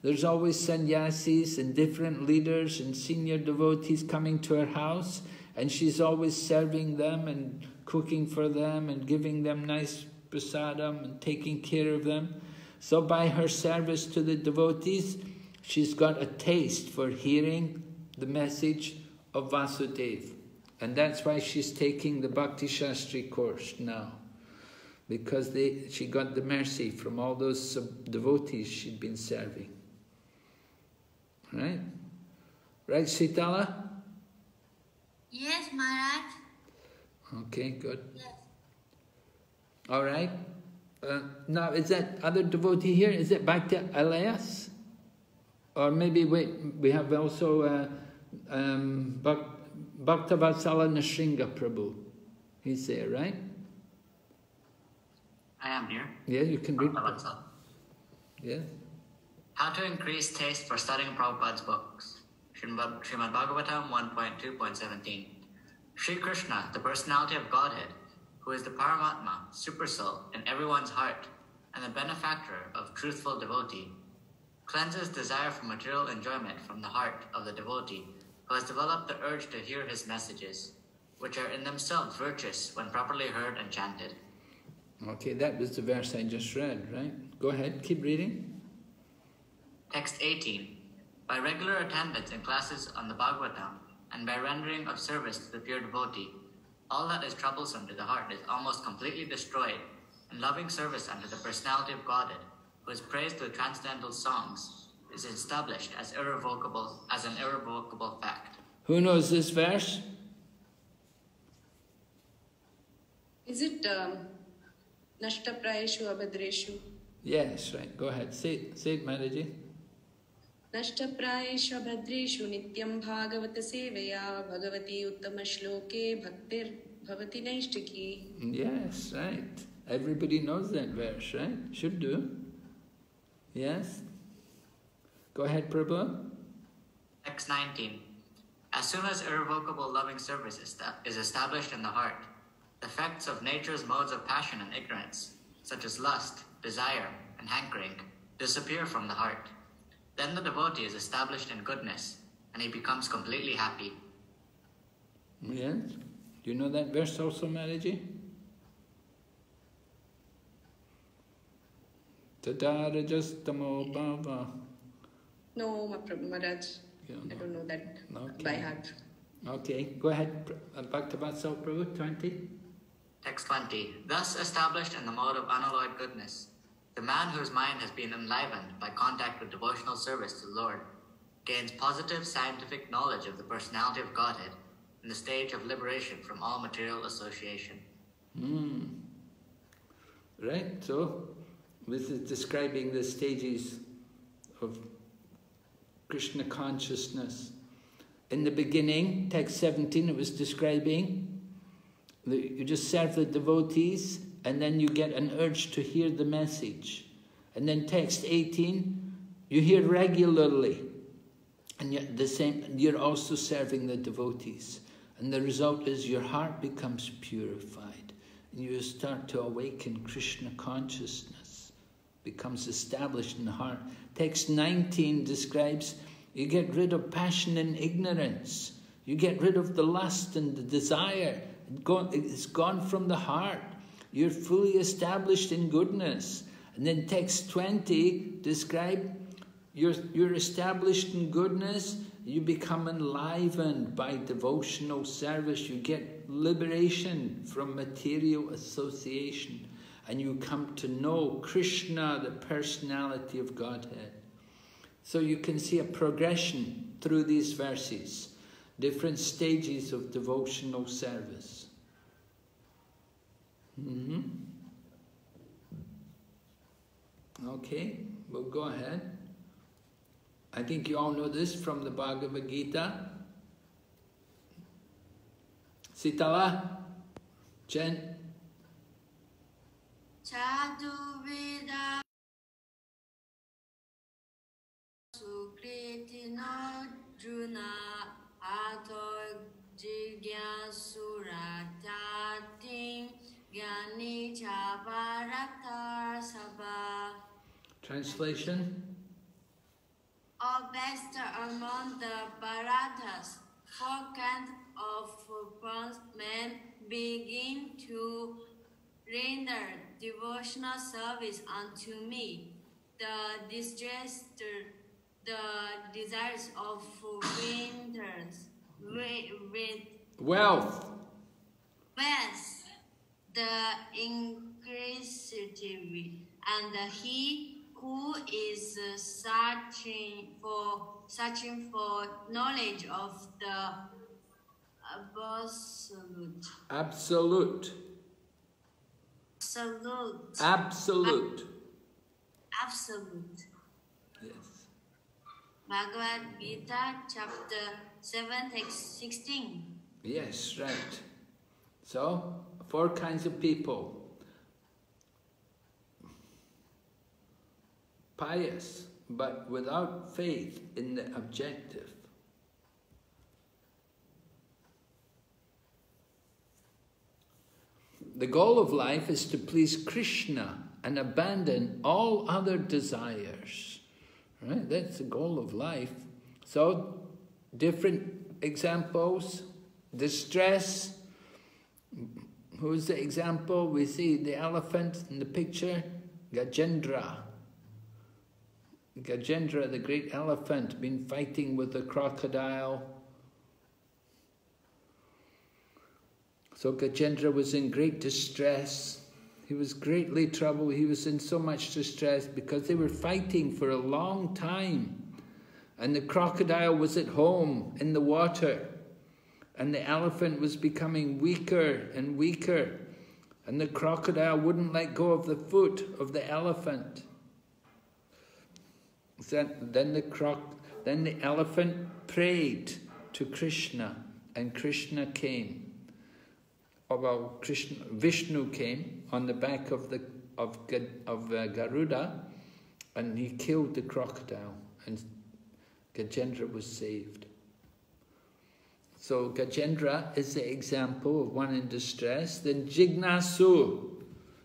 There's always sannyasis and different leaders and senior devotees coming to her house, and she's always serving them and cooking for them and giving them nice prasadam and taking care of them. So by her service to the devotees, she's got a taste for hearing the message of Vasudeva. And that's why she's taking the Bhakti Sastri course now. Because she got the mercy from all those devotees she'd been serving. Right? Right, Sitala? Yes, Maharaj. Okay, good. Yes. All right. Now, is that other devotee here? Is it Bhakti Elias? Or maybe we have also Bhaktavatsala Nrsinga Prabhu. He's there, right? I am here. Yeah, you can read. Yeah. How to increase taste for studying Prabhupada's books. Srimad Bhagavatam 1.2.17. Sri Krishna, the personality of Godhead, who is the Paramatma, Supersoul, in everyone's heart, and the benefactor of truthful devotee, cleanses desire for material enjoyment from the heart of the devotee who has developed the urge to hear his messages, which are in themselves virtuous when properly heard and chanted. Okay, that was the verse I just read, right? Go ahead, keep reading. Text 18. By regular attendance in classes on the Bhagavatam, and by rendering of service to the pure devotee, all that is troublesome to the heart is almost completely destroyed, and loving service unto the personality of Godhead, who is praised with transcendental songs, is established as an irrevocable fact. Who knows this verse? Is it Nashtaprayeshu Abhadreshu? Yes, right. Go ahead. Say it, Mataji. Nashtaprayeshu Abhadreshu Nityam Bhagavata Sevaya Bhagavati Uttama Shloke Bhaktir Bhavati Naishtiki. Yes, right. Everybody knows that verse, right? Should do. Yes? Go ahead, Prabhu. Text 19. As soon as irrevocable loving service is established in the heart, the effects of nature's modes of passion and ignorance, such as lust, desire, and hankering, disappear from the heart. Then the devotee is established in goodness, and he becomes completely happy. Yes? Do you know that verse also, Mataji? Tadarajastamo bhava. No, Maharaj. I don't know that by heart. Okay, go ahead. Bhaktavatsal Prabhu, 20. Text 20. Thus established in the mode of unalloyed goodness, the man whose mind has been enlivened by contact with devotional service to the Lord gains positive scientific knowledge of the personality of Godhead in the stage of liberation from all material association. Right, so this is describing the stages of Krishna consciousness. In the beginning, text 17, it was describing that you just serve the devotees and then you get an urge to hear the message. And then text 18, you hear regularly. And yet you're also serving the devotees. And the result is your heart becomes purified. And you start to awaken Krishna consciousness. Becomes established in the heart. Text 19 describes you get rid of passion and ignorance. You get rid of the lust and the desire. It's gone from the heart. You're fully established in goodness. And then text 20 describe you're established in goodness. You become enlivened by devotional service. You get liberation from material association. And you come to know Krishna, the personality of Godhead. So you can see a progression through these verses, different stages of devotional service. Okay, we'll go ahead. I think you all know this from the Bhagavad Gita. Sitala, Jen. Chadu Vida Sukriti no Juna Ato Jigyasuratin Gyani Chavarata Sabha. Translation? O best among the Bharatas, 4 kinds of men begin to render devotional service unto me. The distressed, the desires of winters, wealth, the inquisitive, and he who is searching for knowledge of the absolute. Absolute. Absolute. Absolute. Absolute. Yes. Bhagavad Gita, chapter 7, text 16. Yes, right. So, 4 kinds of people. Pious, but without faith in the objective. The goal of life is to please Krishna and abandon all other desires. Right? That's the goal of life. So, different examples. Distress. Who's the example? We see the elephant in the picture. Gajendra. Gajendra, the great elephant, been fighting with the crocodile. So Gajendra was in great distress. He was greatly troubled. He was in so much distress because they were fighting for a long time. And the crocodile was at home in the water. And the elephant was becoming weaker and weaker. And the crocodile wouldn't let go of the foot of the elephant. Then the elephant prayed to Krishna, and Krishna came. Well, Vishnu came on the back of Garuda, and he killed the crocodile, and Gajendra was saved. So Gajendra is the example of one in distress. Then Jignasu.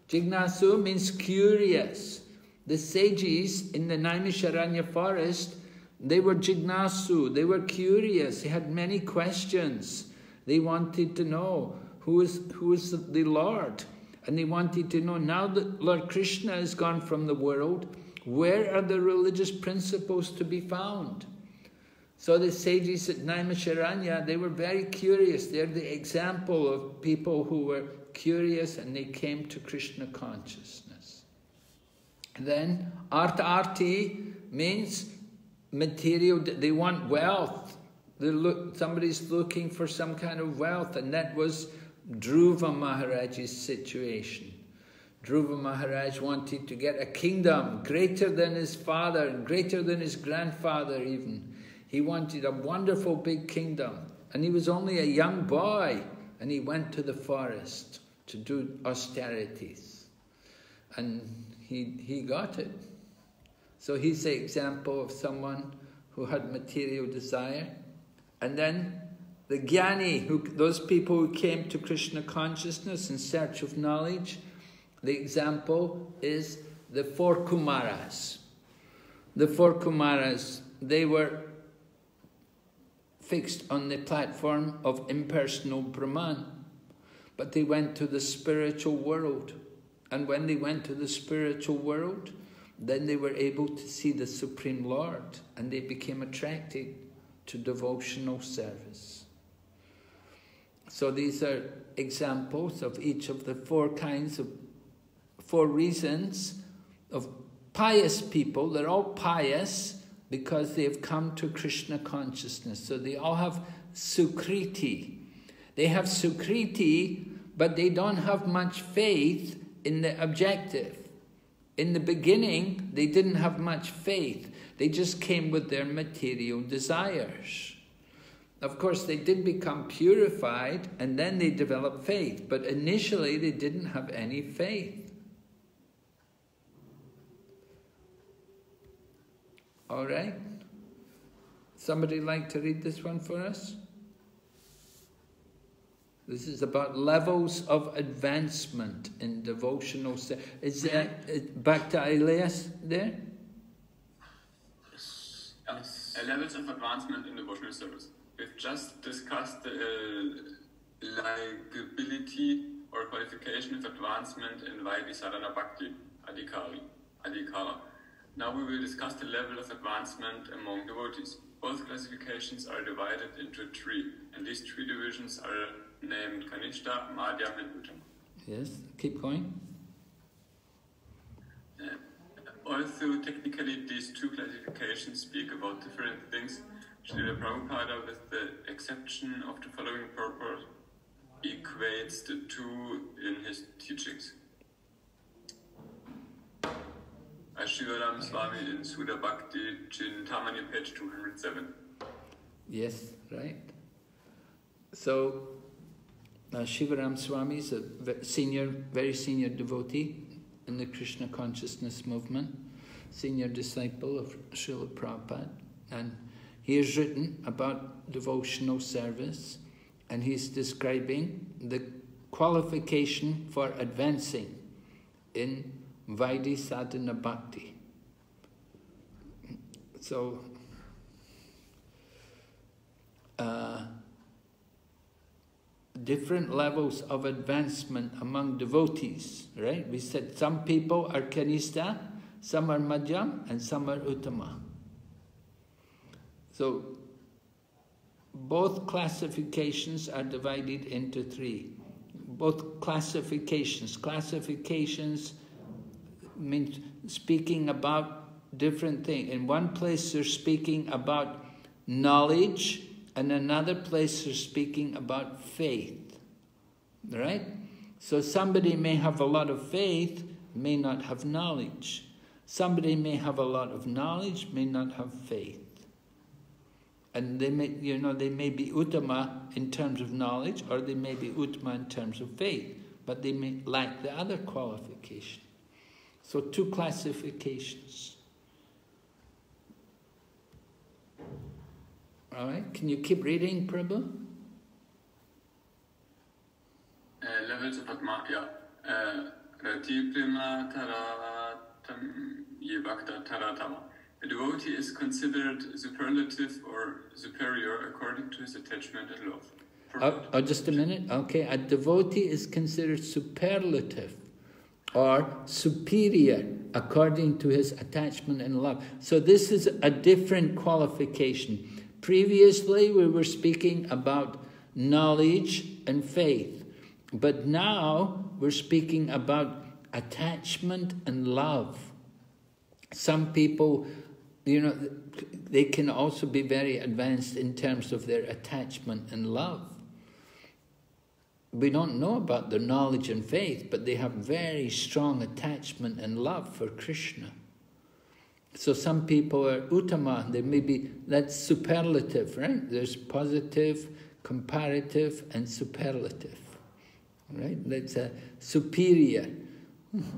Jignasu means curious. The sages in the Naimisharanya forest, they were Jignasu, they were curious, they had many questions. They wanted to know who is the Lord. And they wanted to know, now that Lord Krishna is gone from the world, where are the religious principles to be found? So the sages at Naimisharanya, they were very curious. They're the example of people who were curious and they came to Krishna consciousness. Then arti means material. They want wealth. Somebody's looking for some kind of wealth, and that was Dhruva Maharaj's situation. Dhruva Maharaj wanted to get a kingdom greater than his father and greater than his grandfather even. He wanted a wonderful big kingdom, and he was only a young boy, and he went to the forest to do austerities, and he got it. So he's the example of someone who had material desire. And then the Jnani, those people who came to Krishna consciousness in search of knowledge, the example is the 4 Kumaras. The 4 Kumaras, they were fixed on the platform of impersonal Brahman, but they went to the spiritual world. And when they went to the spiritual world, then they were able to see the Supreme Lord, and they became attracted to devotional service. So these are examples of each of the 4 reasons of pious people. They're all pious because they have come to Krishna consciousness. So they all have Sukriti. They have Sukriti, but they don't have much faith in the objective. in the beginning, they didn't have much faith. They just came with their material desires. Of course, they did become purified, and then they developed faith. But initially, they didn't have any faith. All right? Somebody like to read this one for us? This is about levels of advancement in devotional service. Is Bhakti Elias there? Yes. Levels of advancement in devotional service. We've just discussed the liability or qualification of advancement in Vaidhi Sadhana Bhakti, Adhikara. Now we will discuss the level of advancement among devotees. Both classifications are divided into three, and these three divisions are named Kanishta, Madhyam, and Uttama. Yes, keep going. Although technically these two classifications speak about different things, Srila Prabhupada, with the exception of the following purport, equates the two in his teachings. Shivaram Swami in Sudha Bhakti, Chintamani, page 207. Yes, right. So, Shivaram Swami is a very senior devotee in the Krishna consciousness movement, senior disciple of Srila Prabhupada, and he has written about devotional service, and he's describing the qualification for advancing in Vaidhi Sadhana Bhakti. So, different levels of advancement among devotees, right? We said some people are Kanishta, some are Madhyam, and some are Uttama. So, both classifications are divided into three. Both classifications means speaking about different things. In one place they're speaking about knowledge, and another place they're speaking about faith. Right? So somebody may have a lot of faith, may not have knowledge. Somebody may have a lot of knowledge, may not have faith. And they may, they may be Uttama in terms of knowledge, or they may be Uttama in terms of faith, but they may lack the other qualification. So two classifications. All right, can you keep reading, Prabhu? Levels of Atma, Rati Prema Taratam Yevakta Taratama. A devotee is considered superlative or superior according to his attachment and love. Just a minute. Okay, a devotee is considered superlative or superior according to his attachment and love. So this is a different qualification. Previously, we were speaking about knowledge and faith, but now we're speaking about attachment and love. Some people, they can also be very advanced in terms of their attachment and love. We don't know about their knowledge and faith, but they have very strong attachment and love for Krishna. So some people are Uttama, they may be, that's superlative, right? There's positive, comparative, and superlative, right? That's a superior.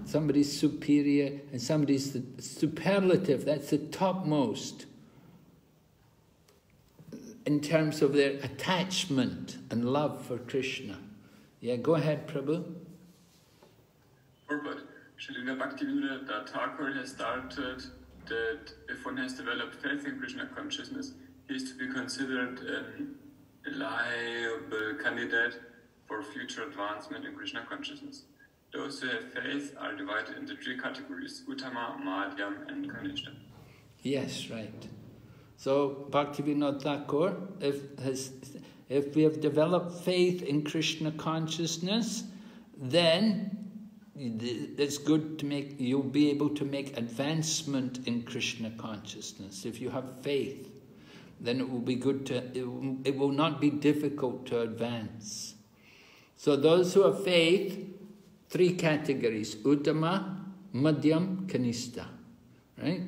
Somebody's superior and somebody's the superlative, that's the topmost in terms of their attachment and love for Krishna. Yeah, go ahead, Prabhu. Purport. Srila Bhaktivinoda Thakur has started that if one has developed faith in Krishna consciousness, he is to be considered a reliable candidate for future advancement in Krishna consciousness. Those who have faith are divided into three categories, Uttama, Madhyam, and Kanishta. Yes, right. So, Bhaktivinoda Thakur, if we have developed faith in Krishna consciousness, then it's good to you'll be able to make advancement in Krishna consciousness. If you have faith, then it will be good it will not be difficult to advance. So those who have faith, three categories, Uttama, Madhyam, Kanista. Right?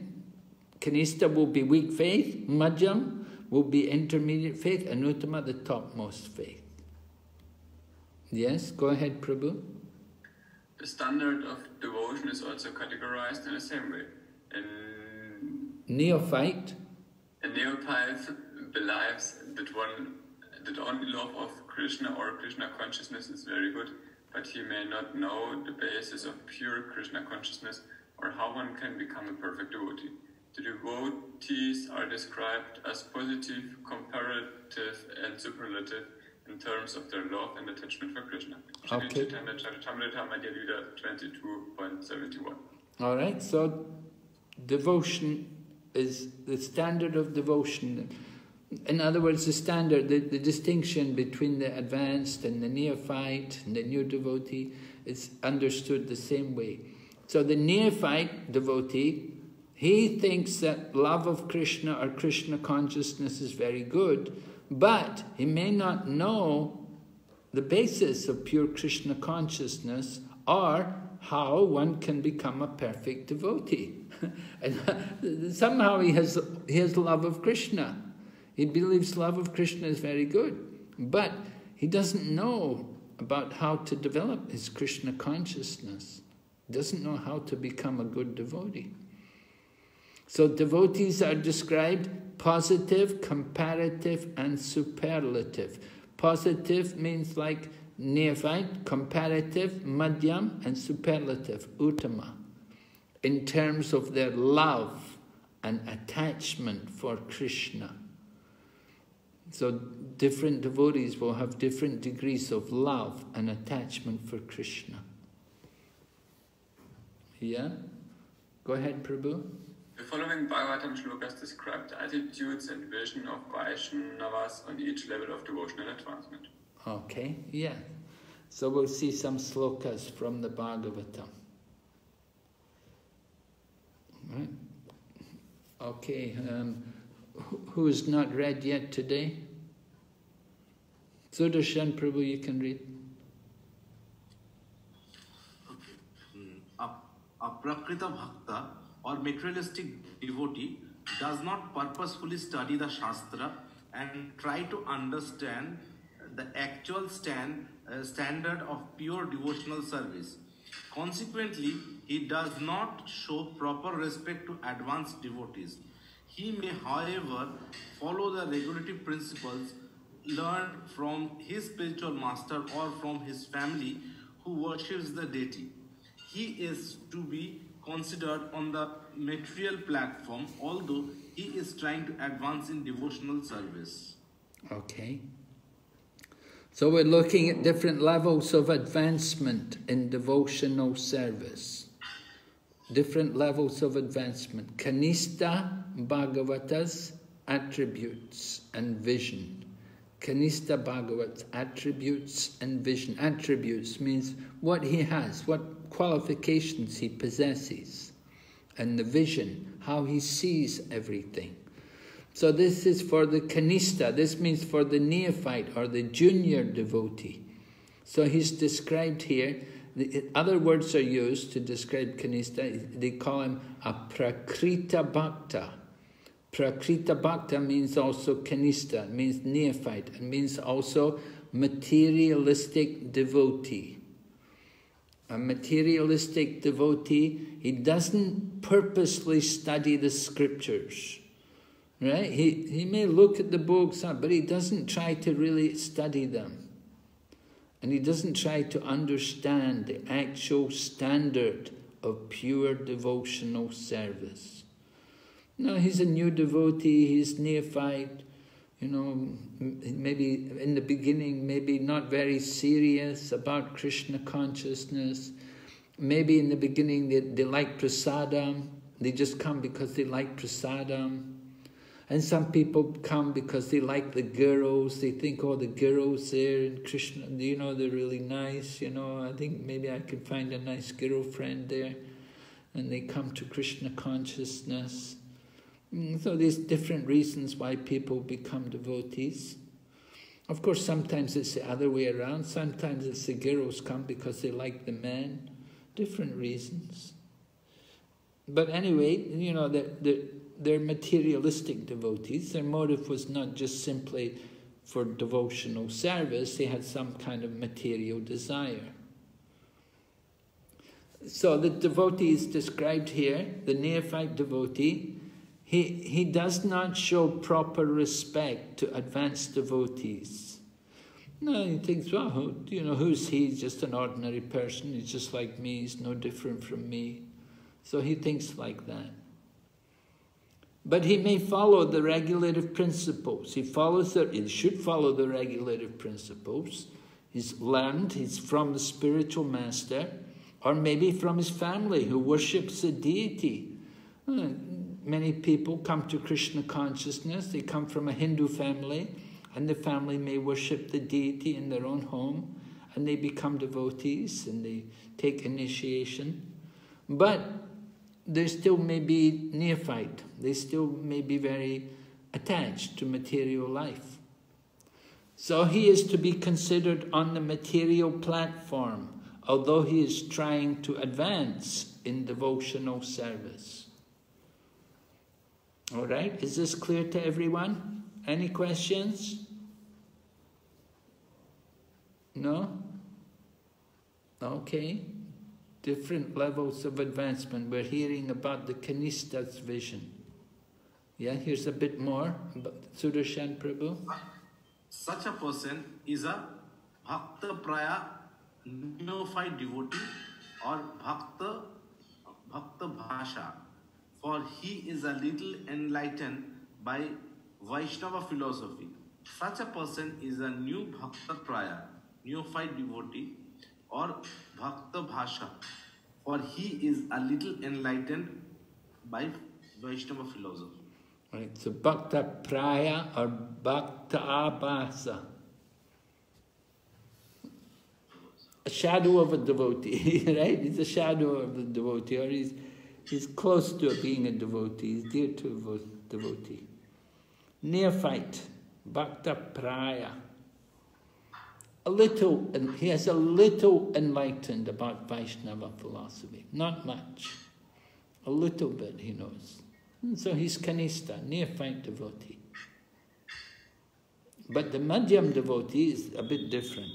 Kanista will be weak faith, Madhyam will be intermediate faith, and Uttama the topmost faith. Yes, go ahead, Prabhu. The standard of devotion is also categorized in the same way. Neophyte. A neophyte believes that only love of Krishna or Krishna consciousness is very good, but he may not know the basis of pure Krishna consciousness or how one can become a perfect devotee. The devotees are described as positive, comparative, and superlative in terms of their love and attachment for Krishna. Okay. 22.71. All right, so devotion is the standard of devotion. In other words, the standard, the distinction between the advanced and the neophyte and the new devotee is understood the same way. So the neophyte devotee, he thinks that love of Krishna or Krishna consciousness is very good, but he may not know the basis of pure Krishna consciousness or how one can become a perfect devotee. And somehow he has love of Krishna. He believes love of Krishna is very good, but he doesn't know about how to develop his Krishna consciousness. He doesn't know how to become a good devotee. So devotees are described positive, comparative, and superlative. Positive means like neophyte, comparative, madhyam, and superlative, uttama, in terms of their love and attachment for Krishna. So different devotees will have different degrees of love and attachment for Krishna. Yeah? Go ahead, Prabhu. The following Bhagavatam shlokas describe the attitudes and vision of Vaishnavas on each level of devotional advancement. Okay, yeah. So we'll see some slokas from the Bhagavatam. Right. Okay, who is not read yet today? Sudarshan Prabhu, you can read. A Prakrita Bhakta or materialistic devotee does not purposefully study the Shastra and try to understand the actual standard of pure devotional service. Consequently, he does not show proper respect to advanced devotees. He may, however, follow the regulative principles learned from his spiritual master or from his family who worships the deity. He is to be considered on the material platform, although he is trying to advance in devotional service. Okay. So we're looking at different levels of advancement in devotional service. Different levels of advancement. Kanista Bhagavata's attributes and vision. Kanista Bhagavat's attributes and vision. Attributes means what he has, what qualifications he possesses. And the vision, how he sees everything. So this is for the Kanista, this means for the neophyte or the junior devotee. So he's described here, other words are used to describe Kanista, they call him a Prakrita Bhakta. Prakrita Bhakta means also Kanista, it means neophyte, it means also materialistic devotee. A materialistic devotee, he doesn't purposely study the scriptures. Right? He may look at the books, but he doesn't try to really study them. And he doesn't try to understand the actual standard of pure devotional service. No, he's a new devotee, he's neophyte, you know, maybe in the beginning, maybe not very serious about Krishna consciousness. Maybe in the beginning they like prasadam, they just come because they like prasadam. And some people come because they like the girls. They think, oh, the girls there in Krishna, you know, they're really nice. You know, I think maybe I could find a nice girlfriend there. And they come to Krishna consciousness. So there's different reasons why people become devotees. Of course, sometimes it's the other way around. Sometimes it's the girls come because they like the men. Different reasons. But anyway, you know, they're materialistic devotees. Their motive was not just simply for devotional service. They had some kind of material desire. So the devotee is described here, the neophyte devotee. He does not show proper respect to advanced devotees. No, he thinks, well, you know, who's he? He's just an ordinary person. He's just like me. He's no different from me. So he thinks like that. But he may follow the regulative principles. He should follow the regulative principles. He's learned, he's from the spiritual master, or maybe from his family who worships a deity. Many people come to Krishna consciousness. They come from a Hindu family, and the family may worship the deity in their own home, and they become devotees, and they take initiation. But they still may be neophyte. They still may be very attached to material life. So he is to be considered on the material platform, although he is trying to advance in devotional service. All right, is this clear to everyone? Any questions? No? Okay. Different levels of advancement. We're hearing about the Kanista's vision. Yeah, here's a bit more about Sudarshan Prabhu. Such a person is a Bhakta Praya neophyte devotee or Bhakta Bhasha, for he is a little enlightened by Vaishnava philosophy. Such a person is a new Bhakta Praya neophyte devotee or Bhakta Bhasha, for he is a little enlightened by Vaishnava philosophy. Right, so Bhakta Praya or Bhakta Abhasa. A shadow of a devotee, right? He's a shadow of a devotee, or he's close to being a devotee, he's dear to a devotee. Neophyte, Bhakta Praya. He has a little enlightened about Vaishnava philosophy. Not much. A little bit he knows. And so he's Kanista, neophyte devotee. But the Madhyam devotee is a bit different.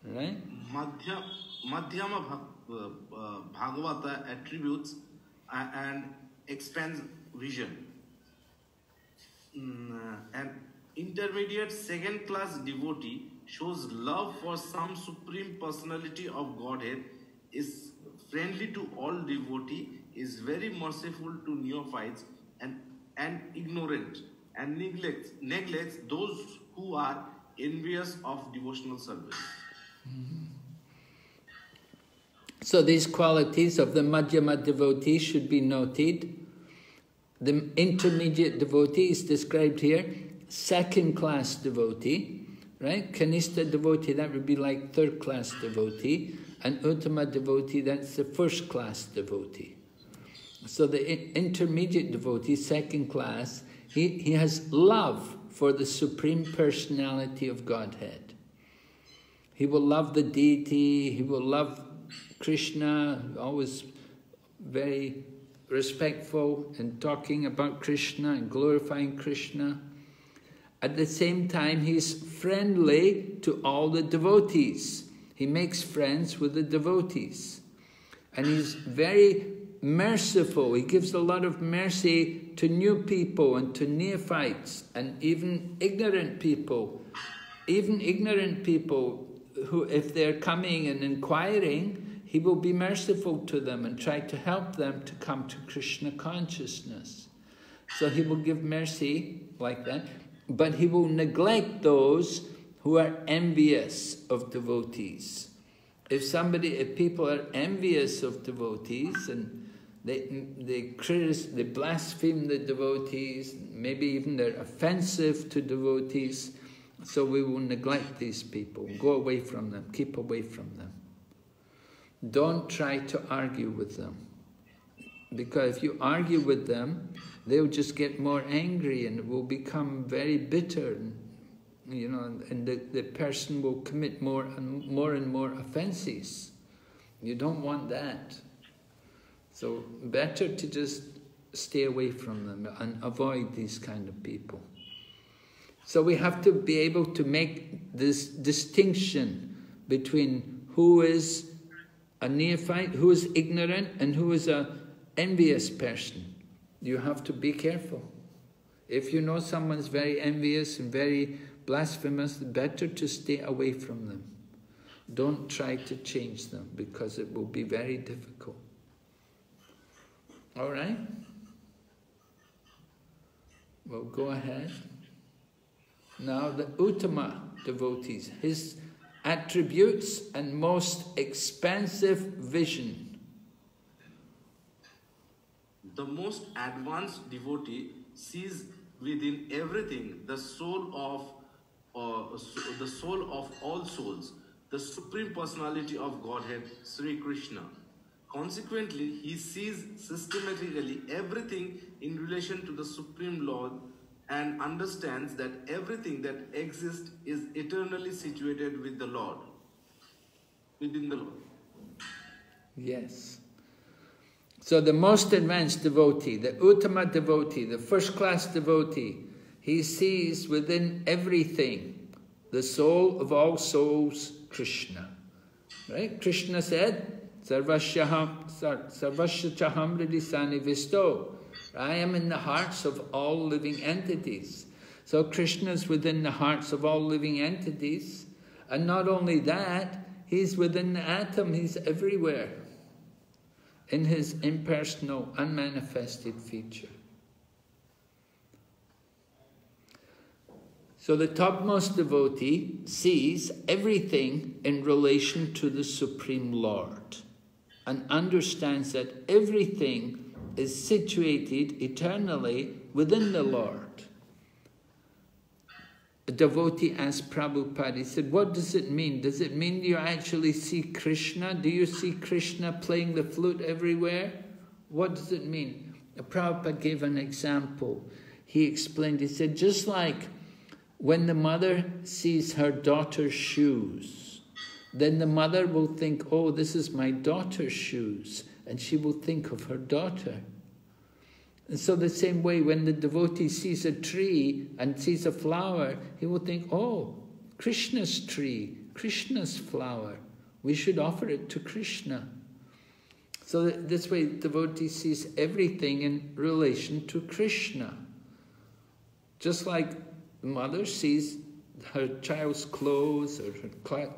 Right? Madhyama Bhagavata attributes and expands vision. An intermediate second-class devotee shows love for some supreme personality of Godhead, is friendly to all devotee, is very merciful to neophytes and ignorant, and neglects those who are envious of devotional service. Mm-hmm. So these qualities of the Madhyama devotee should be noted. The intermediate devotee is described here, second-class devotee, right? Kanista devotee, that would be like third-class devotee, and Uttama devotee, that's the first-class devotee. So the intermediate devotee, second class, he has love for the Supreme Personality of Godhead. He will love the deity, he will love Krishna, always very respectful in talking about Krishna and glorifying Krishna. At the same time, he's friendly to all the devotees. He makes friends with the devotees. And he's very merciful. He gives a lot of mercy to new people and to neophytes and even ignorant people. Even ignorant people who, if they're coming and inquiring, he will be merciful to them and try to help them to come to Krishna consciousness. So he will give mercy like that, but he will neglect those who are envious of devotees. If people are envious of devotees and they blaspheme the devotees, maybe even they're offensive to devotees, so we will neglect these people, go away from them, keep away from them. Don't try to argue with them, because if you argue with them, they'll just get more angry and will become very bitter, and the person will commit more and more offenses. You don't want that. So better to just stay away from them and avoid these kind of people. So we have to be able to make this distinction between who is a neophyte, who is ignorant, and who is an envious person. You have to be careful. If you know someone's very envious and very blasphemous, better to stay away from them. Don't try to change them, because it will be very difficult. All right? Well, go ahead. Now the Uttama devotees, his attributes and most expansive vision. The most advanced devotee sees within everything the soul of all souls, the Supreme Personality of Godhead, Sri Krishna. Consequently, he sees systematically everything in relation to the Supreme Lord and understands that everything that exists is eternally situated with the Lord, within the Lord. Yes. So the most advanced devotee, the Uttama devotee, the first-class devotee, he sees within everything the soul of all souls, Krishna. Right? Krishna said, Sarvasya chaham hridisani visto. I am in the hearts of all living entities. So Krishna is within the hearts of all living entities. And not only that, he's within the atom, he's everywhere in his impersonal, unmanifested feature. So the topmost devotee sees everything in relation to the Supreme Lord and understands that everything is situated eternally within the Lord. A devotee asked Prabhupada, he said, what does it mean? Does it mean you actually see Krishna? Do you see Krishna playing the flute everywhere? What does it mean? Prabhupada gave an example. He explained, he said, just like when the mother sees her daughter's shoes, then the mother will think, oh, this is my daughter's shoes, and she will think of her daughter. And so the same way, when the devotee sees a tree and sees a flower, he will think, oh, Krishna's tree, Krishna's flower. We should offer it to Krishna. So this way, the devotee sees everything in relation to Krishna. Just like the mother sees her child's clothes or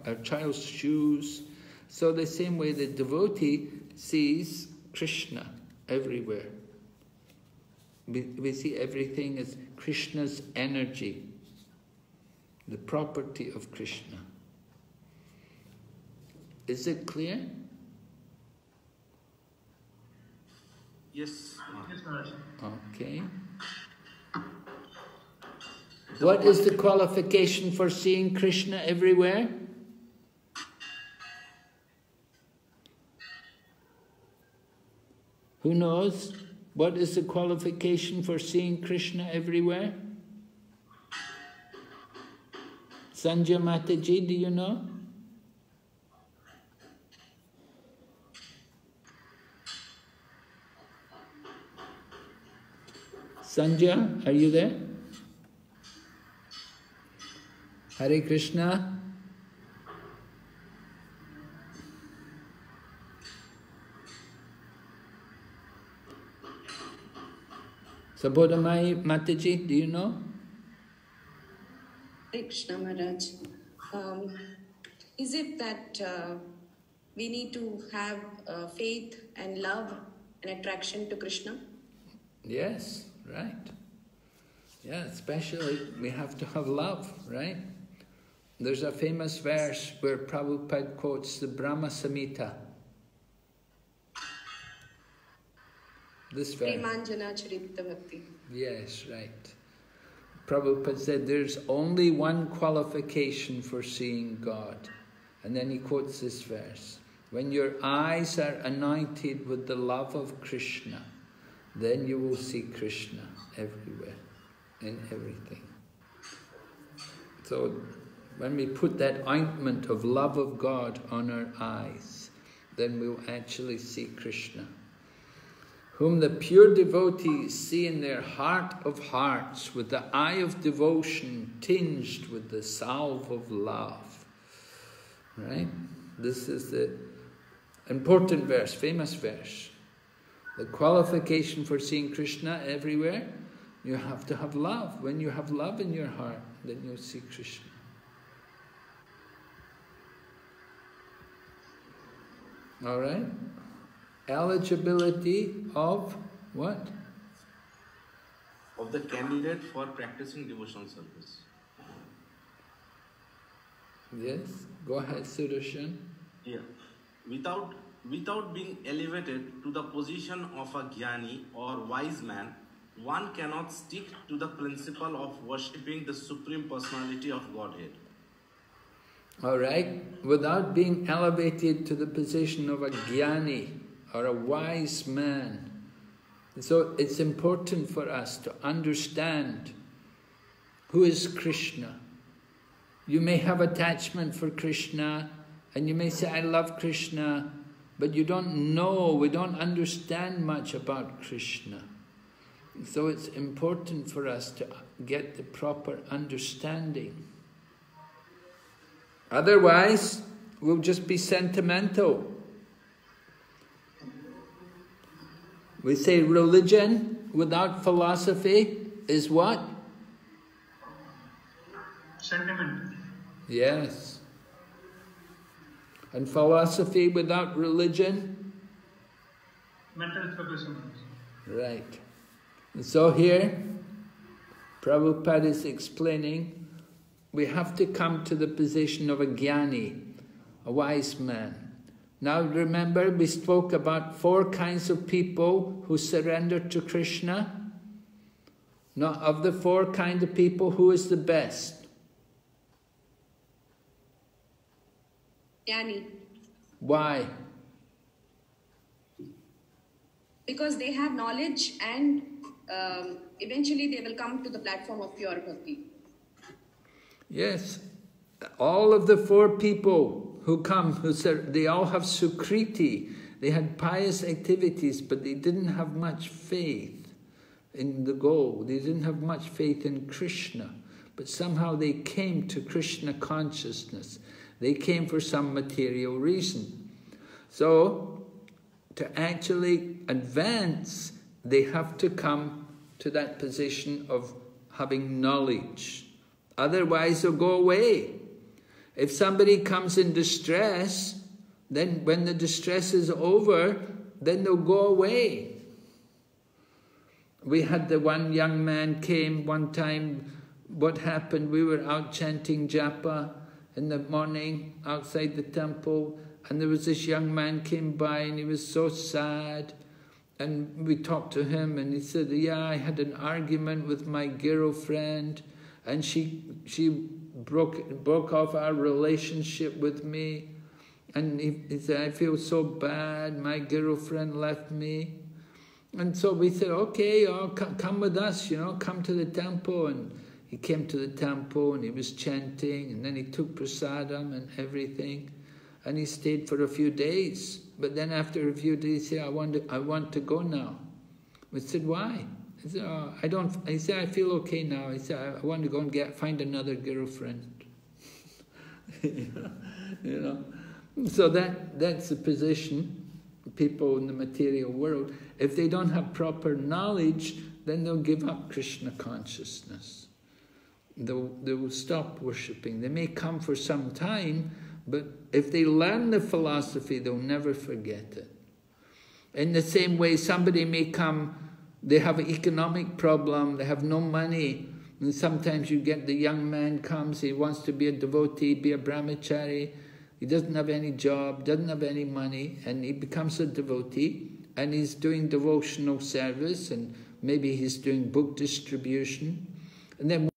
her child's shoes. So the same way, the devotee sees Krishna everywhere. We see everything as Krishna's energy, the property of Krishna. Is it clear? Yes. Okay. What is the qualification for seeing Krishna everywhere? Who knows? What is the qualification for seeing Krishna everywhere? Sanjay Mataji, do you know? Sanjay, are you there? Hare Krishna. Sabodhamai Mataji, do you know? Hare Krishna Maharaj. Is it that we need to have faith and love and attraction to Krishna? Yes, right. Yeah, especially we have to have love, right? There's a famous verse where Prabhupada quotes the Brahma Samhita. This verse. Yes, right. Prabhupada said there's only one qualification for seeing God. And then he quotes this verse. When your eyes are anointed with the love of Krishna, then you will see Krishna everywhere, in everything. So when we put that ointment of love of God on our eyes, then we'll actually see Krishna. whom the pure devotees see in their heart of hearts with the eye of devotion tinged with the salve of love. Right? This is the important verse, famous verse. The qualification for seeing Krishna everywhere, you have to have love. When you have love in your heart, then you'll see Krishna. All right? Eligibility of what? Of the candidate for practicing devotional service. Yes, go ahead, Sudarshan. Yeah. Without being elevated to the position of a jnani or wise man, one cannot stick to the principle of worshipping the Supreme Personality of Godhead. All right? Without being elevated to the position of a jnani or a wise man. So it's important for us to understand who is Krishna. You may have attachment for Krishna, and you may say, I love Krishna, but you don't know, we don't understand much about Krishna. So it's important for us to get the proper understanding. Otherwise, we'll just be sentimental. We say religion without philosophy is what? Sentiment. Yes. And philosophy without religion? Mental escapism. Right. And so here, Prabhupada is explaining, we have to come to the position of a jnani, a wise man. Now remember, we spoke about 4 kinds of people who surrender to Krishna. Now, of the 4 kinds of people, who is the best? Jnani. Why? Because they have knowledge and eventually they will come to the platform of pure bhakti. Yes. All of the 4 people who come, they all have sukriti. They had pious activities, but they didn't have much faith in the goal. They didn't have much faith in Krishna. But somehow they came to Krishna consciousness. They came for some material reason. So, to actually advance, they have to come to that position of having knowledge. Otherwise, they'll go away. If somebody comes in distress, then when the distress is over, then they'll go away. We had the one young man came one time. What happened? We were out chanting japa in the morning outside the temple, and there was this young man came by, and he was so sad. And we talked to him, and he said, yeah, I had an argument with my girlfriend, and she broke off our relationship with me. And he said, I feel so bad, my girlfriend left me. And so we said, okay, come with us, come to the temple. And he came to the temple and he was chanting, and then he took prasadam and everything. And he stayed for a few days. But then after a few days, he said, I want to go now. We said, why? He said, He said, I feel okay now. He said, I want to go and find another girlfriend. So that's the position people in the material world. If they don't have proper knowledge, then they'll give up Krishna consciousness. They will stop worshipping. They may come for some time, but if they learn the philosophy, they'll never forget it. In the same way, somebody may come, they have an economic problem, they have no money, and sometimes you get the young man comes, he wants to be a devotee, be a brahmachari, he doesn't have any job, doesn't have any money, and he becomes a devotee, and he's doing devotional service, and maybe he's doing book distribution, and then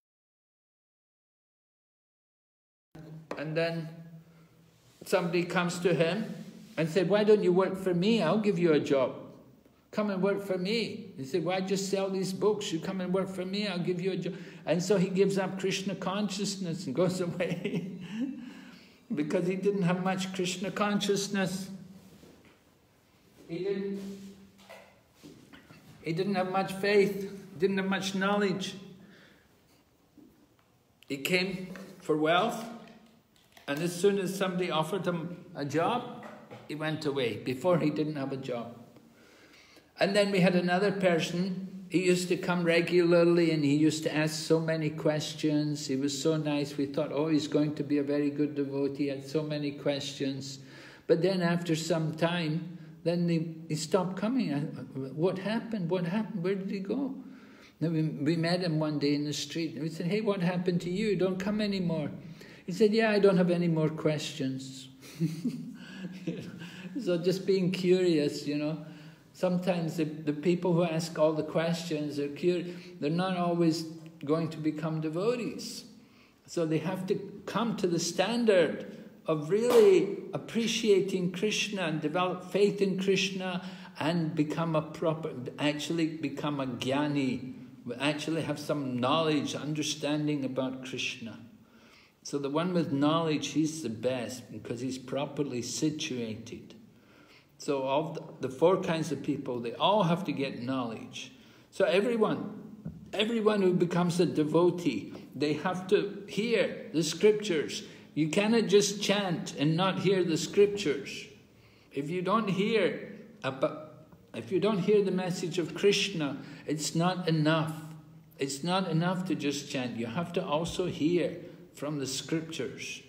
somebody comes to him and said, why don't you work for me? I'll give you a job. Come and work for me. He said, why just sell these books? You come and work for me, I'll give you a job. And so he gives up Krishna consciousness and goes away because he didn't have much Krishna consciousness. He He didn't have much faith, didn't have much knowledge. He came for wealth, and as soon as somebody offered him a job, he went away. Before, he didn't have a job. And then we had another person. He used to come regularly and he used to ask so many questions. He was so nice. We thought, oh, he's going to be a very good devotee. He had so many questions. But then after some time, then he stopped coming. What happened? What happened? Where did he go? Then we met him one day in the street. And we said, hey, what happened to you? Don't come anymore. He said, yeah, I don't have any more questions. So just being curious, you know. Sometimes the people who ask all the questions are curious. They're not always going to become devotees. So they have to come to the standard of really appreciating Krishna and develop faith in Krishna and actually become a jnani, actually have some knowledge, understanding about Krishna. So the one with knowledge, he's the best because he's properly situated. So all the four kinds of people, they all have to get knowledge. So everyone who becomes a devotee, they have to hear the scriptures. You cannot just chant and not hear the scriptures. If you don't hear the message of Krishna, it's not enough. It's not enough to just chant. You have to also hear from the scriptures.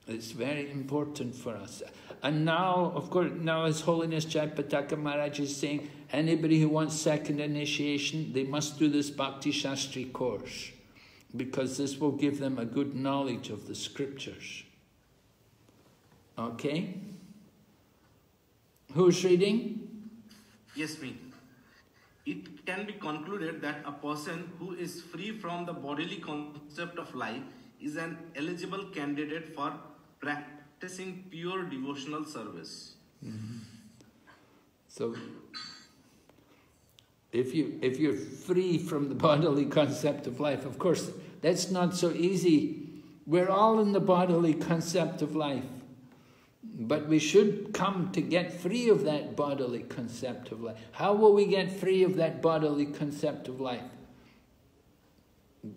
It's very important for us. And now, of course, now His Holiness Jayapataka Maharaj is saying, anybody who wants second initiation, they must do this Bhakti Sastri course, because this will give them a good knowledge of the scriptures. Okay? Who's reading? Yes, me. It can be concluded that a person who is free from the bodily concept of life is an eligible candidate for practicing pure devotional service. Mm-hmm. So, if you're free from the bodily concept of life, of course, that's not so easy. We're all in the bodily concept of life. But we should come to get free of that bodily concept of life. How will we get free of that bodily concept of life?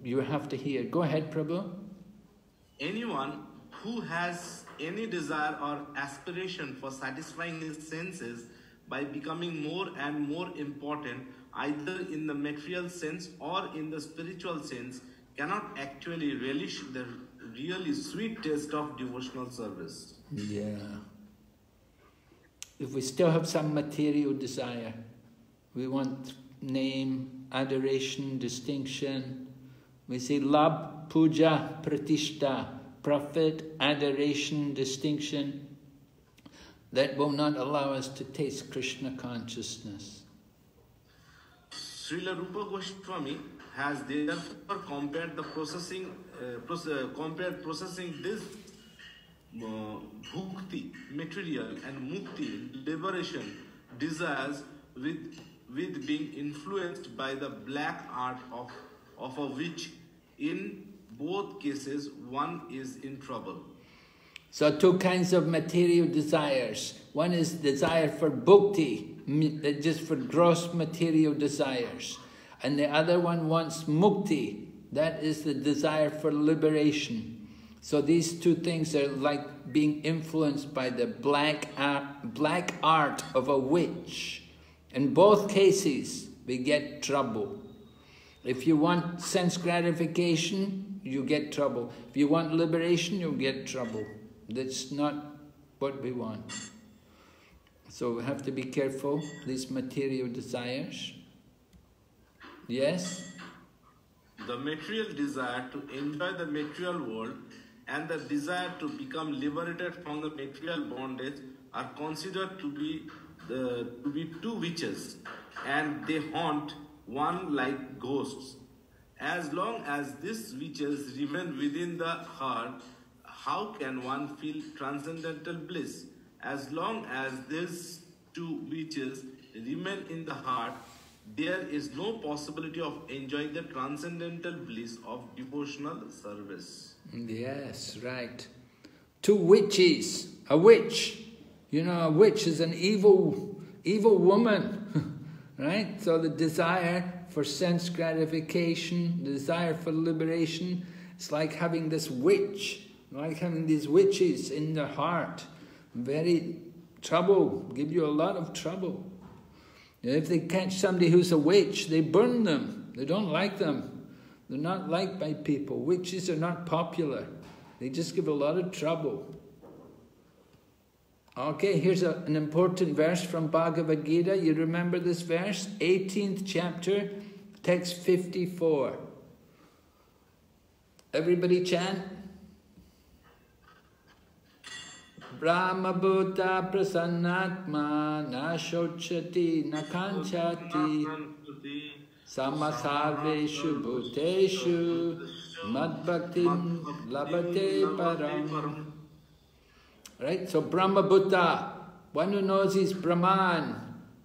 You have to hear. Go ahead, Prabhu. Anyone who has any desire or aspiration for satisfying his senses by becoming more and more important, either in the material sense or in the spiritual sense, cannot actually relish the really sweet taste of devotional service. Yeah. If we still have some material desire, we want name, adoration, distinction. We say lab, puja, pratishta, profit, adoration, distinction. That will not allow us to taste Krishna consciousness. Srila Rupa Goswami has therefore compared the processing this bhukti, material, and mukti, liberation, desires with being influenced by the black art of a witch. In both cases, one is in trouble. So two kinds of material desires. One is desire for bhukti, just for gross material desires. And the other one wants mukti, that is the desire for liberation. So these two things are like being influenced by the black art of a witch. In both cases, we get trouble. If you want sense gratification, you get trouble. If you want liberation, you'll get trouble. That's not what we want. So we have to be careful, these material desires. Yes? The material desire to enjoy the material world and the desire to become liberated from the material bondage are considered to be two witches, and they haunt one like ghosts. As long as these witches remain within the heart, how can one feel transcendental bliss? As long as these two witches remain in the heart, there is no possibility of enjoying the transcendental bliss of devotional service. Yes, right. Two witches. A witch. You know, a witch is an evil woman. right? So the desire for sense gratification, the desire for liberation, it's like having this witch, like having these witches in their heart. Very trouble, give you a lot of trouble. If they catch somebody who's a witch, they burn them. They don't like them. They're not liked by people. Witches are not popular. They just give a lot of trouble. Okay, here's an important verse from Bhagavad Gita. You remember this verse? 18th chapter, text 54. Everybody chant. Brahma Bhuta Prasannatma Na Shochati Na Kanchati Samasarveshu Bhuteshu Madbhaktim Labate Param. Right? So Brahma Bhuta, one who knows he's Brahman,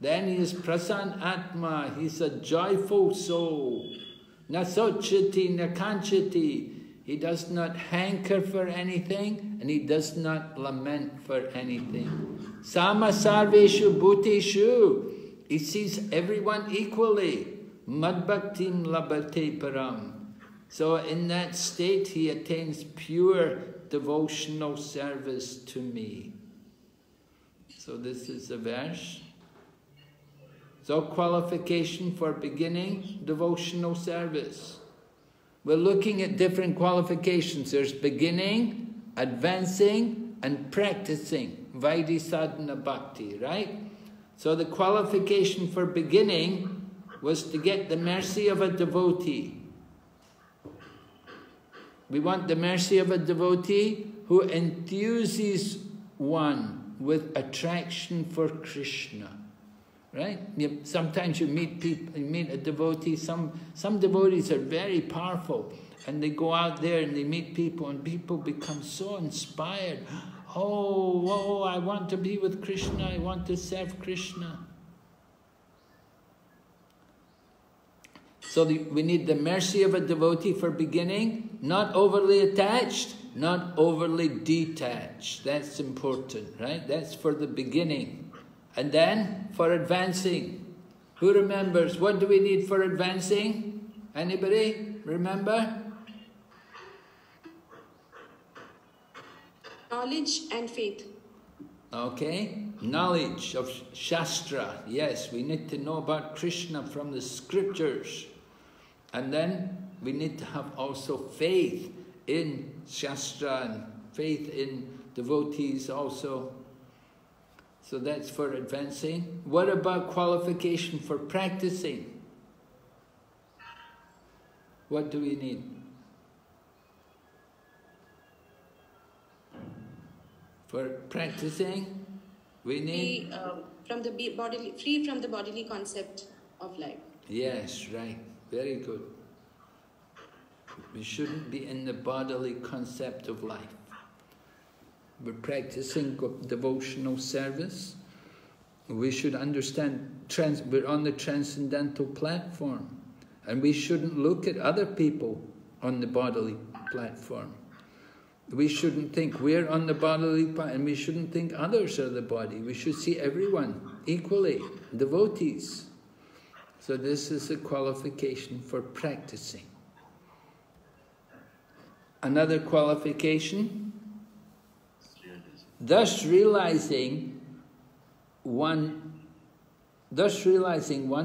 then he is Prasanna Atma, he's a joyful soul. Na Sochati Na Kanchati. He does not hanker for anything, and he does not lament for anything. Sama sarveshu bhuteshu. He sees everyone equally. Madbhaktim labate param. So in that state, he attains pure devotional service to me. So this is the verse. So qualification for beginning devotional service. We're looking at different qualifications. There's beginning, advancing, and practicing. Vaidhi sadhana bhakti, right? So the qualification for beginning was to get the mercy of a devotee. We want the mercy of a devotee who enthuses one with attraction for Krishna. Right? Sometimes you meet people, you meet a devotee, some devotees are very powerful, and they go out there and they meet people, and people become so inspired. Oh, I want to be with Krishna, I want to serve Krishna. So we need the mercy of a devotee for beginning, not overly attached, not overly detached. That's important, right? That's for the beginning. And then, for advancing, who remembers? What do we need for advancing? Anybody remember? Knowledge and faith. Okay, knowledge of Shastra. Yes, we need to know about Krishna from the scriptures. And then we need to have also faith in Shastra and faith in devotees also. So that's for advancing. What about qualification for practicing? What do we need? For practicing, we need... free from the bodily concept of life. Yes, right. Very good. We shouldn't be in the bodily concept of life. We're practicing devotional service. We should understand, we're on the transcendental platform, and we shouldn't look at other people on the bodily platform. We shouldn't think we're on the bodily platform, and we shouldn't think others are the body. We should see everyone equally, devotees. So this is a qualification for practicing. Another qualification, thus realizing one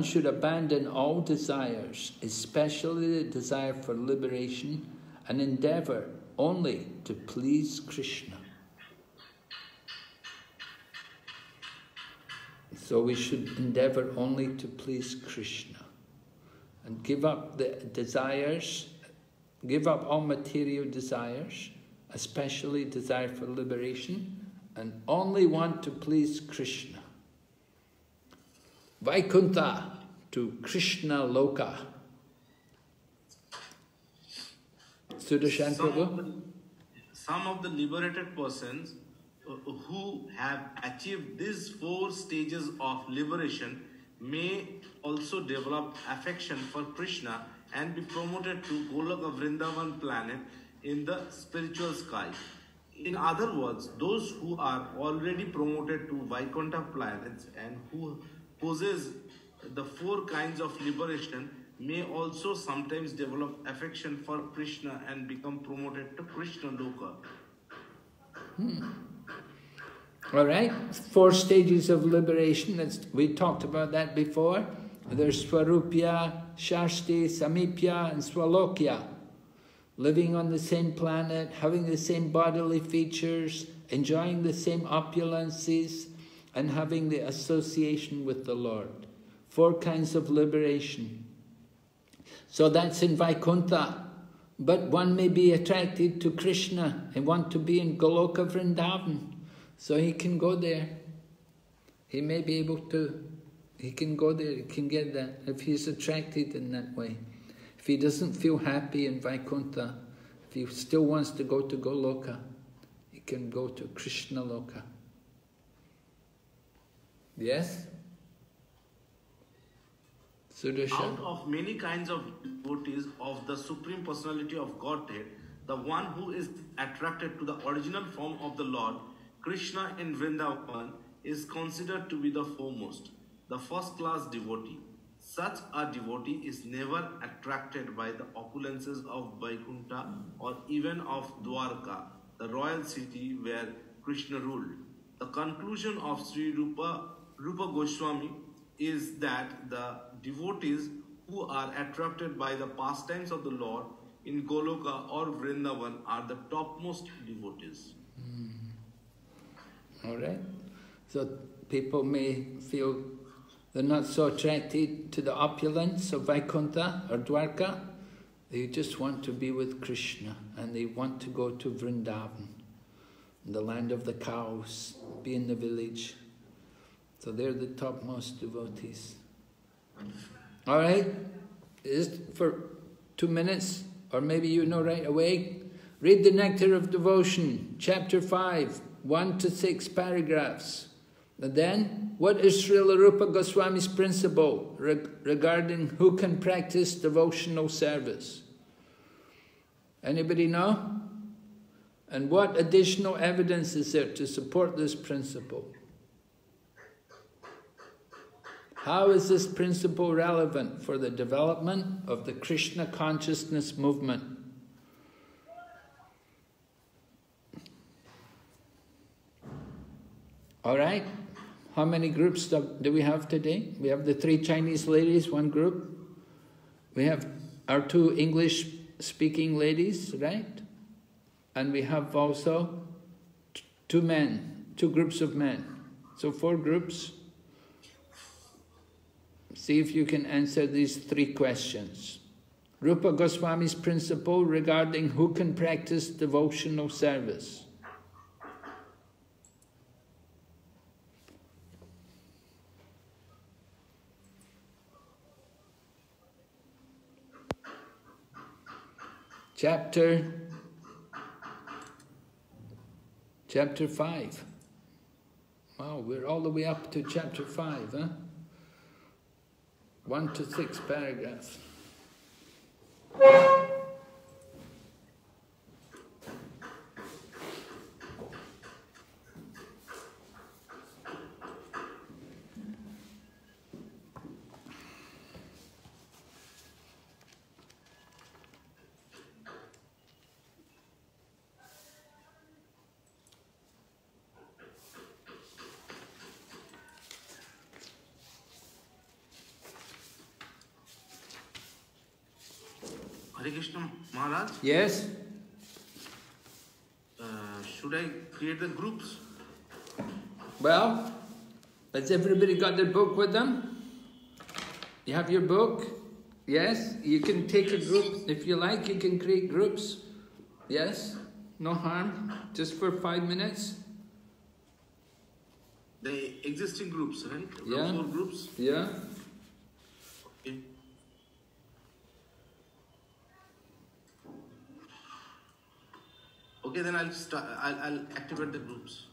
should abandon all desires, especially the desire for liberation, and endeavor only to please Krishna. So we should endeavor only to please Krishna and give up the desires, give up all material desires, especially desire for liberation, and only want to please Krishna. Vaikuntha, to Krishna Loka. Sudarshan Prabhu? Some of the liberated persons who have achieved these 4 stages of liberation may also develop affection for Krishna and be promoted to Goloka Vrindavan planet in the spiritual sky. In other words, those who are already promoted to Vaikuntha planets and who possess the four kinds of liberation may also sometimes develop affection for Krishna and become promoted to Krishna Loka. All right, 4 stages of liberation. We talked about that before. There's Swarupya, Shashti, Samipya, and Swalokya. Living on the same planet, having the same bodily features, enjoying the same opulences, and having the association with the Lord. 4 kinds of liberation. So that's in Vaikuntha. But one may be attracted to Krishna and want to be in Goloka Vrindavan. So he can go there. He may be able to, he can go there, he can get that, if he's attracted in that way. If he doesn't feel happy in Vaikuntha, if he still wants to go to Goloka, he can go to Krishna Loka. Yes? Sudarshan? Out of many kinds of devotees of the Supreme Personality of Godhead, the one who is attracted to the original form of the Lord, Krishna in Vrindavan, is considered to be the foremost, the first-class devotee. Such a devotee is never attracted by the opulences of Vaikuntha or even of Dwarka, the royal city where Krishna ruled. The conclusion of Sri Rupa Goswami is that the devotees who are attracted by the pastimes of the Lord in Goloka or Vrindavan are the topmost devotees. All right. So people may feel they're not so attracted to the opulence of Vaikuntha or Dwarka. They just want to be with Krishna and they want to go to Vrindavan, the land of the cows, be in the village. So they're the topmost devotees. All right. Just for 2 minutes, or maybe you know right away, read the Nectar of Devotion, chapter 5. 1 to 6 paragraphs. And then, what is Srila Rupa Goswami's principle regarding who can practice devotional service? Anybody know? And what additional evidence is there to support this principle? How is this principle relevant for the development of the Krishna consciousness movement? All right, how many groups do we have today? We have the 3 Chinese ladies, 1 group. We have our 2 English-speaking ladies, right? And we have also 2 men, 2 groups of men. So 4 groups. See if you can answer these 3 questions. Rupa Goswami's principle regarding who can practice devotional service. Chapter 5. Wow, we're all the way up to chapter 5, huh? 1 to 6 paragraphs. Hare Krishna Maharaj? Yes? Should I create the groups? Well, has everybody got their book with them? You have your book? Yes? You can take a group, if you like, you can create groups. Yes? No harm, just for 5 minutes. The existing groups, right? Yeah. 4 groups? Yeah. Okay. Okay, then I'll activate the groups.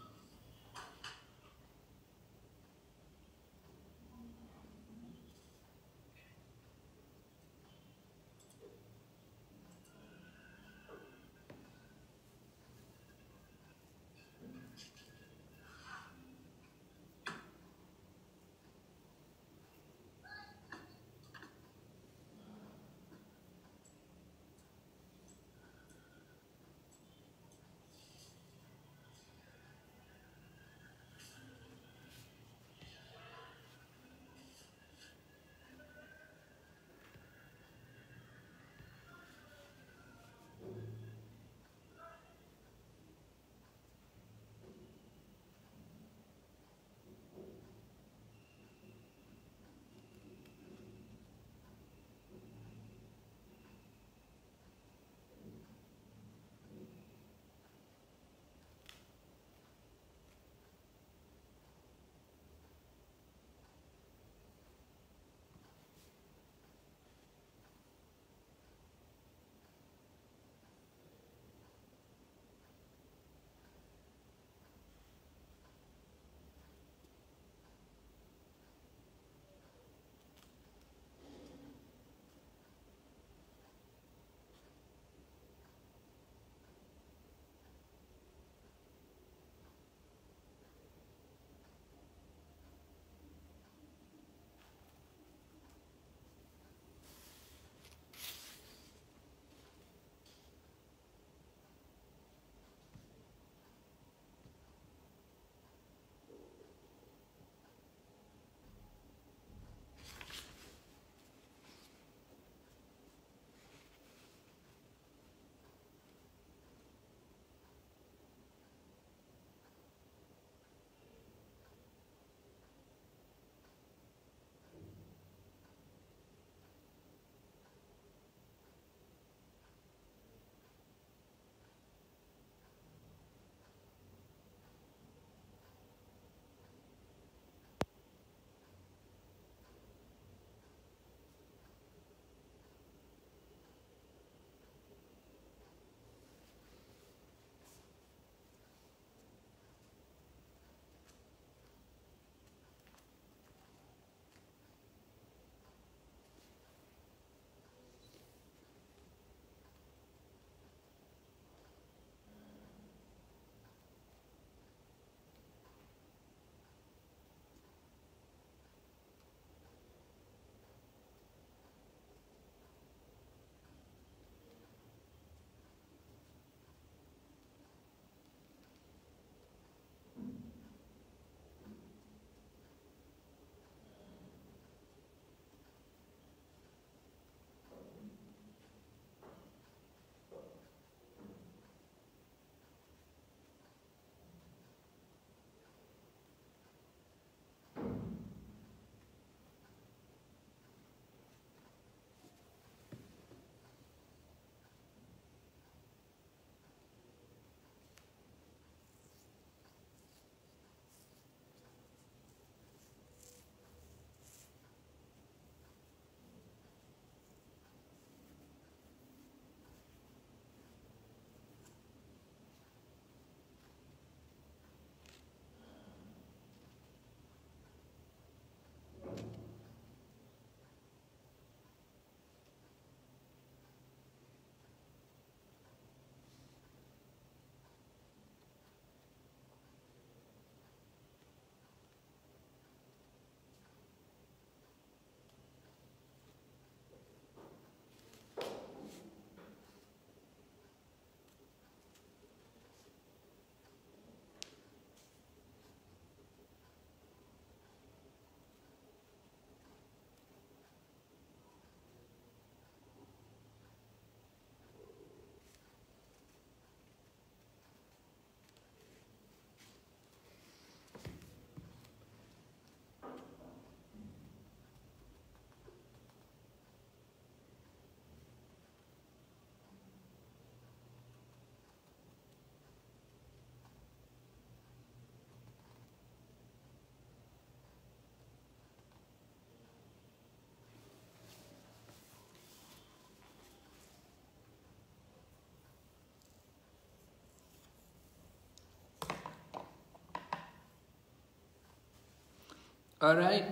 All right?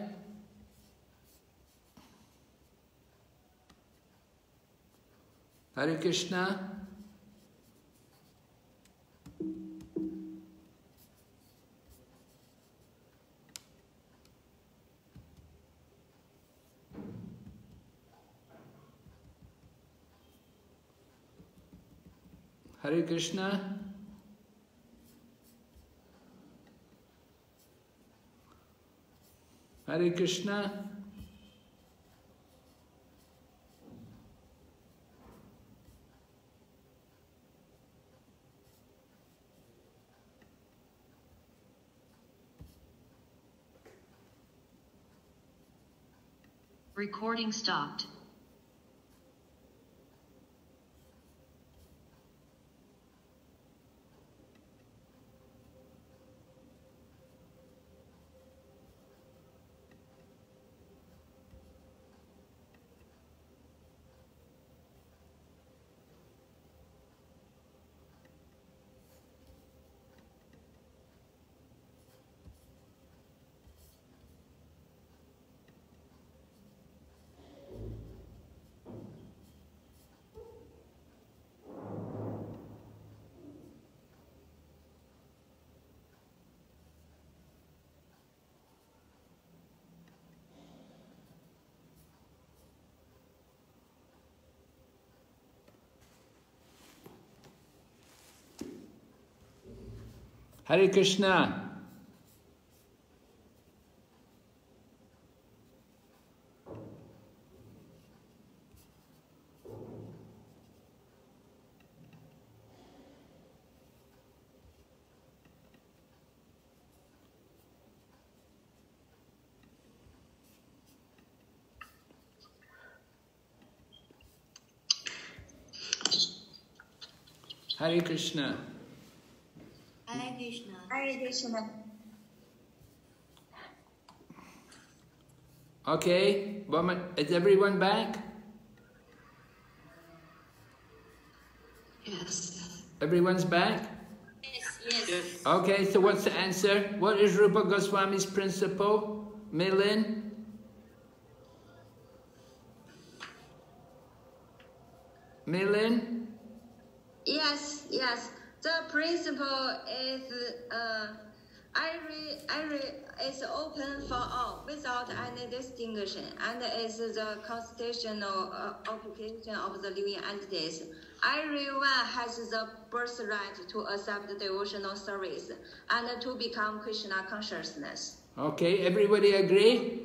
Hare Krishna. Hare Krishna. Hare Krishna. Recording stopped. Hare Krishna. Hare Krishna. Hare Krishna. Hare Krishna. Okay, is everyone back? Yes. Everyone's back? Yes. Okay, so what's the answer? What is Rupa Goswami's principle? Milin? Milin? Yes. The principle is is open for all without any distinction, and is the constitutional application of the living entities. Everyone has the birthright to accept devotional service and to become Krishna consciousness. Okay, everybody agree?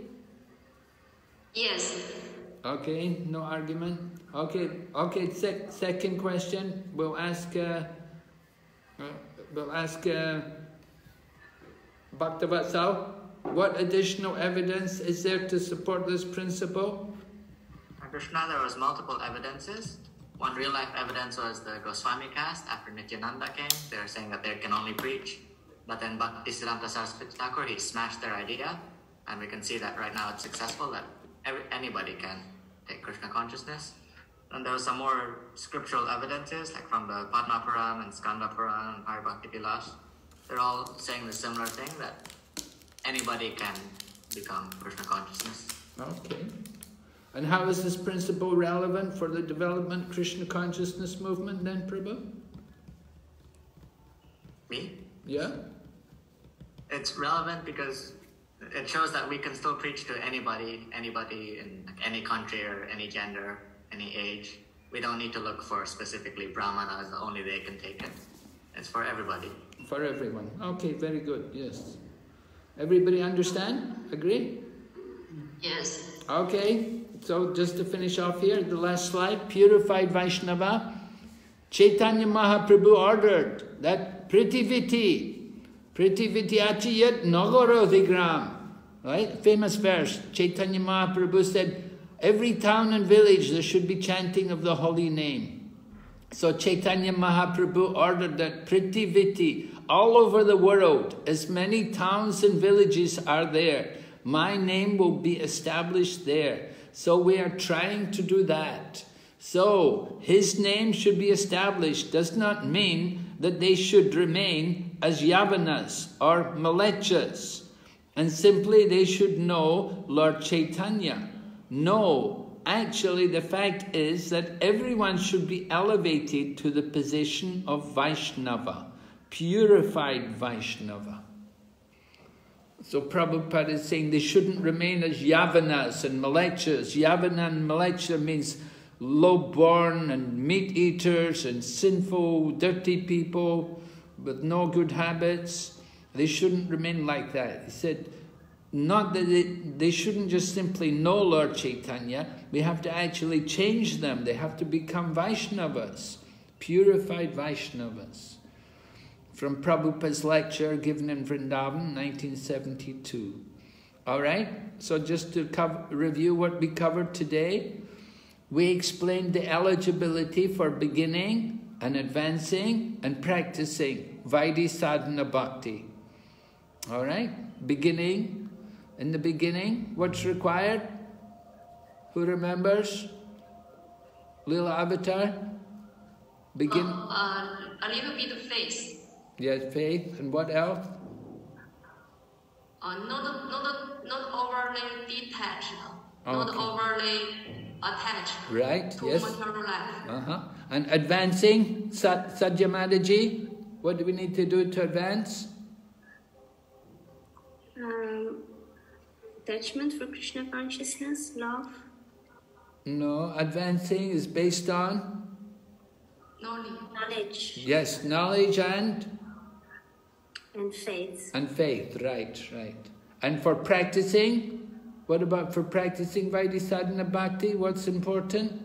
Yes. Okay, no argument. Okay. Second question. We'll ask Bhaktivatsal. What additional evidence is there to support this principle? Krishna, there was multiple evidences. One real-life evidence was the Goswami caste. After Nityananda came, they were saying that they can only preach. But then Bhaktisiddhanta Saraswati Thakur, he smashed their idea. And we can see that right now it's successful, that anybody can take Krishna consciousness. And there was some more scriptural evidences, like from the Padma Puran and Skanda Puran and Hari Bhakti Vilas. They're all saying the similar thing, that anybody can become Krishna consciousness. Okay. And how is this principle relevant for the development Krishna consciousness movement then, Prabhu? Me? Yeah? It's relevant because it shows that we can still preach to anybody in any country or any gender, any age. We don't need to look for specifically Brahmanas, only they can take it. It's for everybody. For everyone. Okay, very good, yes. Everybody understand? Agree? Yes. Okay, so just to finish off here, the last slide, purified Vaishnava. Chaitanya Mahaprabhu ordered that Prithiviti Achiyat Nagarodigram, right? Famous verse. Chaitanya Mahaprabhu said, every town and village there should be chanting of the holy name. So Chaitanya Mahaprabhu ordered that Prithiviti, all over the world, as many towns and villages are there, my name will be established there. So we are trying to do that. So his name should be established does not mean that they should remain as Yavanas or Malechas. and simply they should know Lord Chaitanya. No, actually the fact is that everyone should be elevated to the position of Vaishnava, purified Vaishnava. So Prabhupada is saying they shouldn't remain as Yavanas and Malechas. Yavana and Malecha means low-born and meat-eaters and sinful, dirty people with no good habits. They shouldn't remain like that. He said, not that they shouldn't just simply know Lord Chaitanya, we have to actually change them. They have to become Vaishnavas, purified Vaishnavas. From Prabhupada's lecture given in Vrindavan, 1972. All right, so just to review what we covered today, we explained the eligibility for beginning and advancing and practicing Vaidhi Sadhana Bhakti. All right, beginning, in the beginning, what's required? Who remembers? Lila Avatar? Begin. A little bit of faith. Yes, faith, and what else? Not overly detached, not Okay. overly attached. Right, to yes. material life. And advancing, Sadyamadaji, what do we need to do to advance? Attachment for Krishna consciousness, love. No, advancing is based on? Knowledge. Yes, knowledge and faith. And faith, right. And for practicing, what about for practicing Vaidhi Sadhana Bhakti? What's important?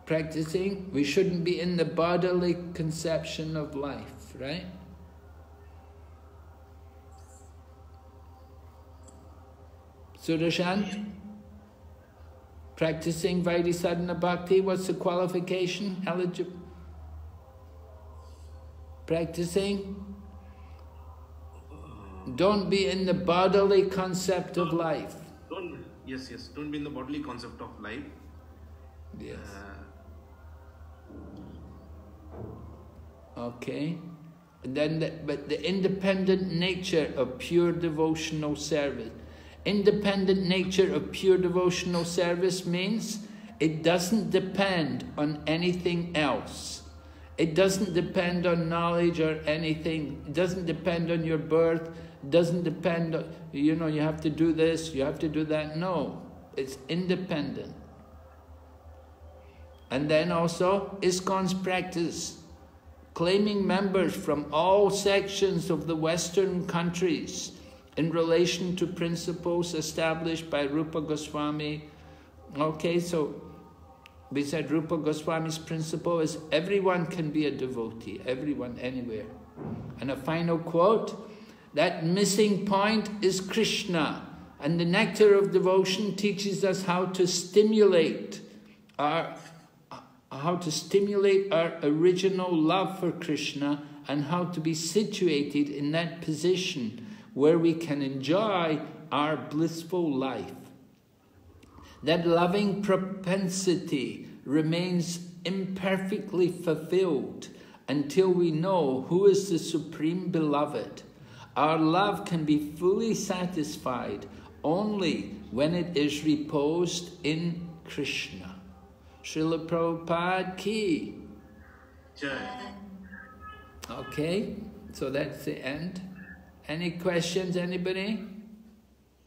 Practicing, we shouldn't be in the bodily conception of life, right? Sudarshan? Practicing Vaidhi Sadhana Bhakti, what's the qualification? Eligible? Practicing? Don't be in the bodily concept of life. Yes, don't be in the bodily concept of life. Yes. Okay. And then, but the independent nature of pure devotional service. Independent nature of pure devotional service means it doesn't depend on anything else. It doesn't depend on knowledge or anything. It doesn't depend on your birth. It doesn't depend on, you have to do this, you have to do that. No, it's independent. And then also, ISKCON's practice, claiming members from all sections of the Western countries in relation to principles established by Rupa Goswami. Okay, so we said Rupa Goswami's principle is everyone can be a devotee, everyone, anywhere. And a final quote, that missing point is Krishna, and the nectar of devotion teaches us how to stimulate our original love for Krishna and how to be situated in that position where we can enjoy our blissful life. That loving propensity remains imperfectly fulfilled until we know who is the Supreme Beloved. Our love can be fully satisfied only when it is reposed in Krishna. Srila Prabhupada ki. Okay, so that's the end. Any questions, anybody?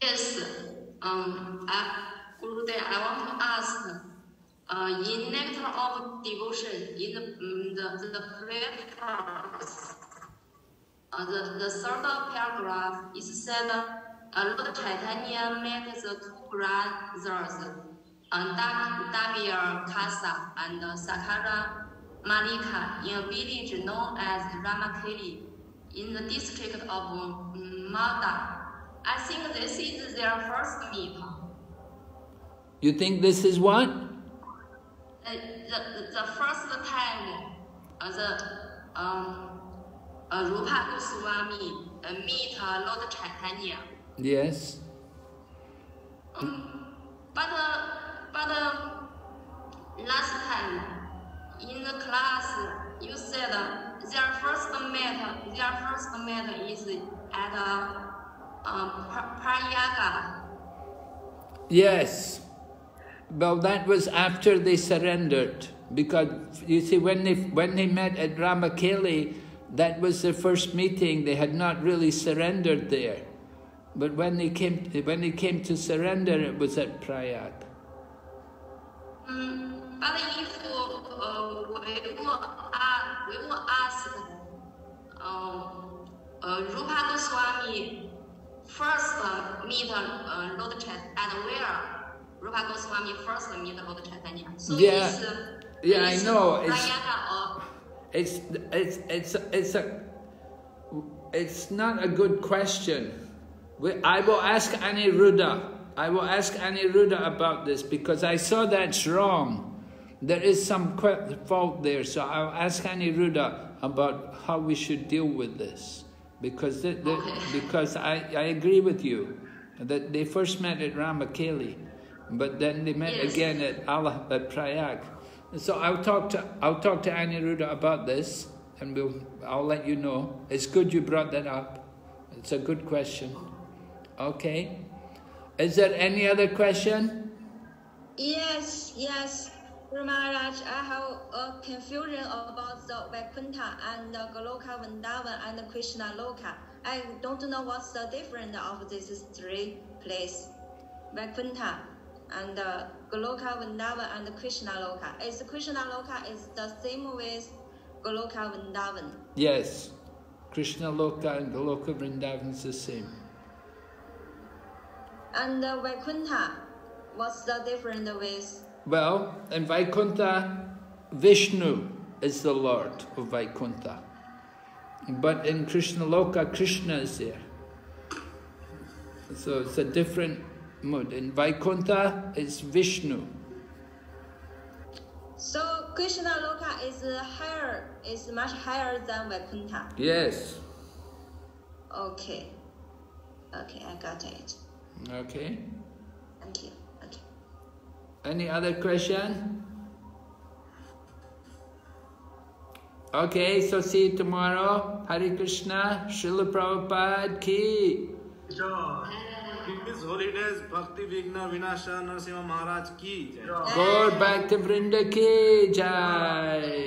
Yes, Gurudev, I want to ask, in Nectar of Devotion, in the prayers, the third paragraph is said, Lord Chaitanya met the two brothers, Damir Kasa and Sakara Malika in a village known as Ramakeli, in the district of Malda. I think this is their first meet. You think this is what? The first time Rupa Goswami meet Lord Chaitanya. Yes. But But last time in the class, you said their first meet is at Prayaga. Yes. Well, that was after they surrendered, because you see, when they met at Ramakeli, that was their first meeting. They had not really surrendered there, but when they came to surrender, it was at Prayag. But if we will ask Rupa Goswami first meet Lord Chaitanya, and where Rupa Goswami first meet Lord Chaitanya. So yeah, I know. It's not a good question. I will ask Aniruddha. I will ask Aniruddha about this, because I saw that's wrong. There is some fault there, so I'll ask Aniruddha about how we should deal with this. Because because I agree with you that they first met at Ramakeli, but then they met again at Prayag. So I'll talk to Aniruddha about this, and I'll let you know. It's good you brought that up. It's a good question. Okay. Is there any other question? Yes. Guru Maharaj, I have a confusion about the Vaikuntha and the Goloka Vrindavan and the Krishna Loka. I don't know what's the difference of these three places. Vaikuntha and the Goloka Vrindavan and the Krishna Loka. Is Krishna Loka is the same with Goloka Vrindavan? Yes. Krishna Loka and Goloka Vrindavan is the same. And the Vaikuntha, what's the difference with? Well, in Vaikuntha, Vishnu is the Lord of Vaikuntha. But in Krishna Loka, Krishna is there. So it's a different mood. In Vaikuntha, it's Vishnu. So Krishna Loka is much higher than Vaikuntha? Yes. Okay, I got it. Okay. Thank you. Okay. Any other question? Okay, so see you tomorrow. Hare Krishna, Srila Prabhupada ki. His holidays, Bhakti Vigna Vinasha Narasimha Maharaj ki. Gaur Bhakti Vrinda ki jai.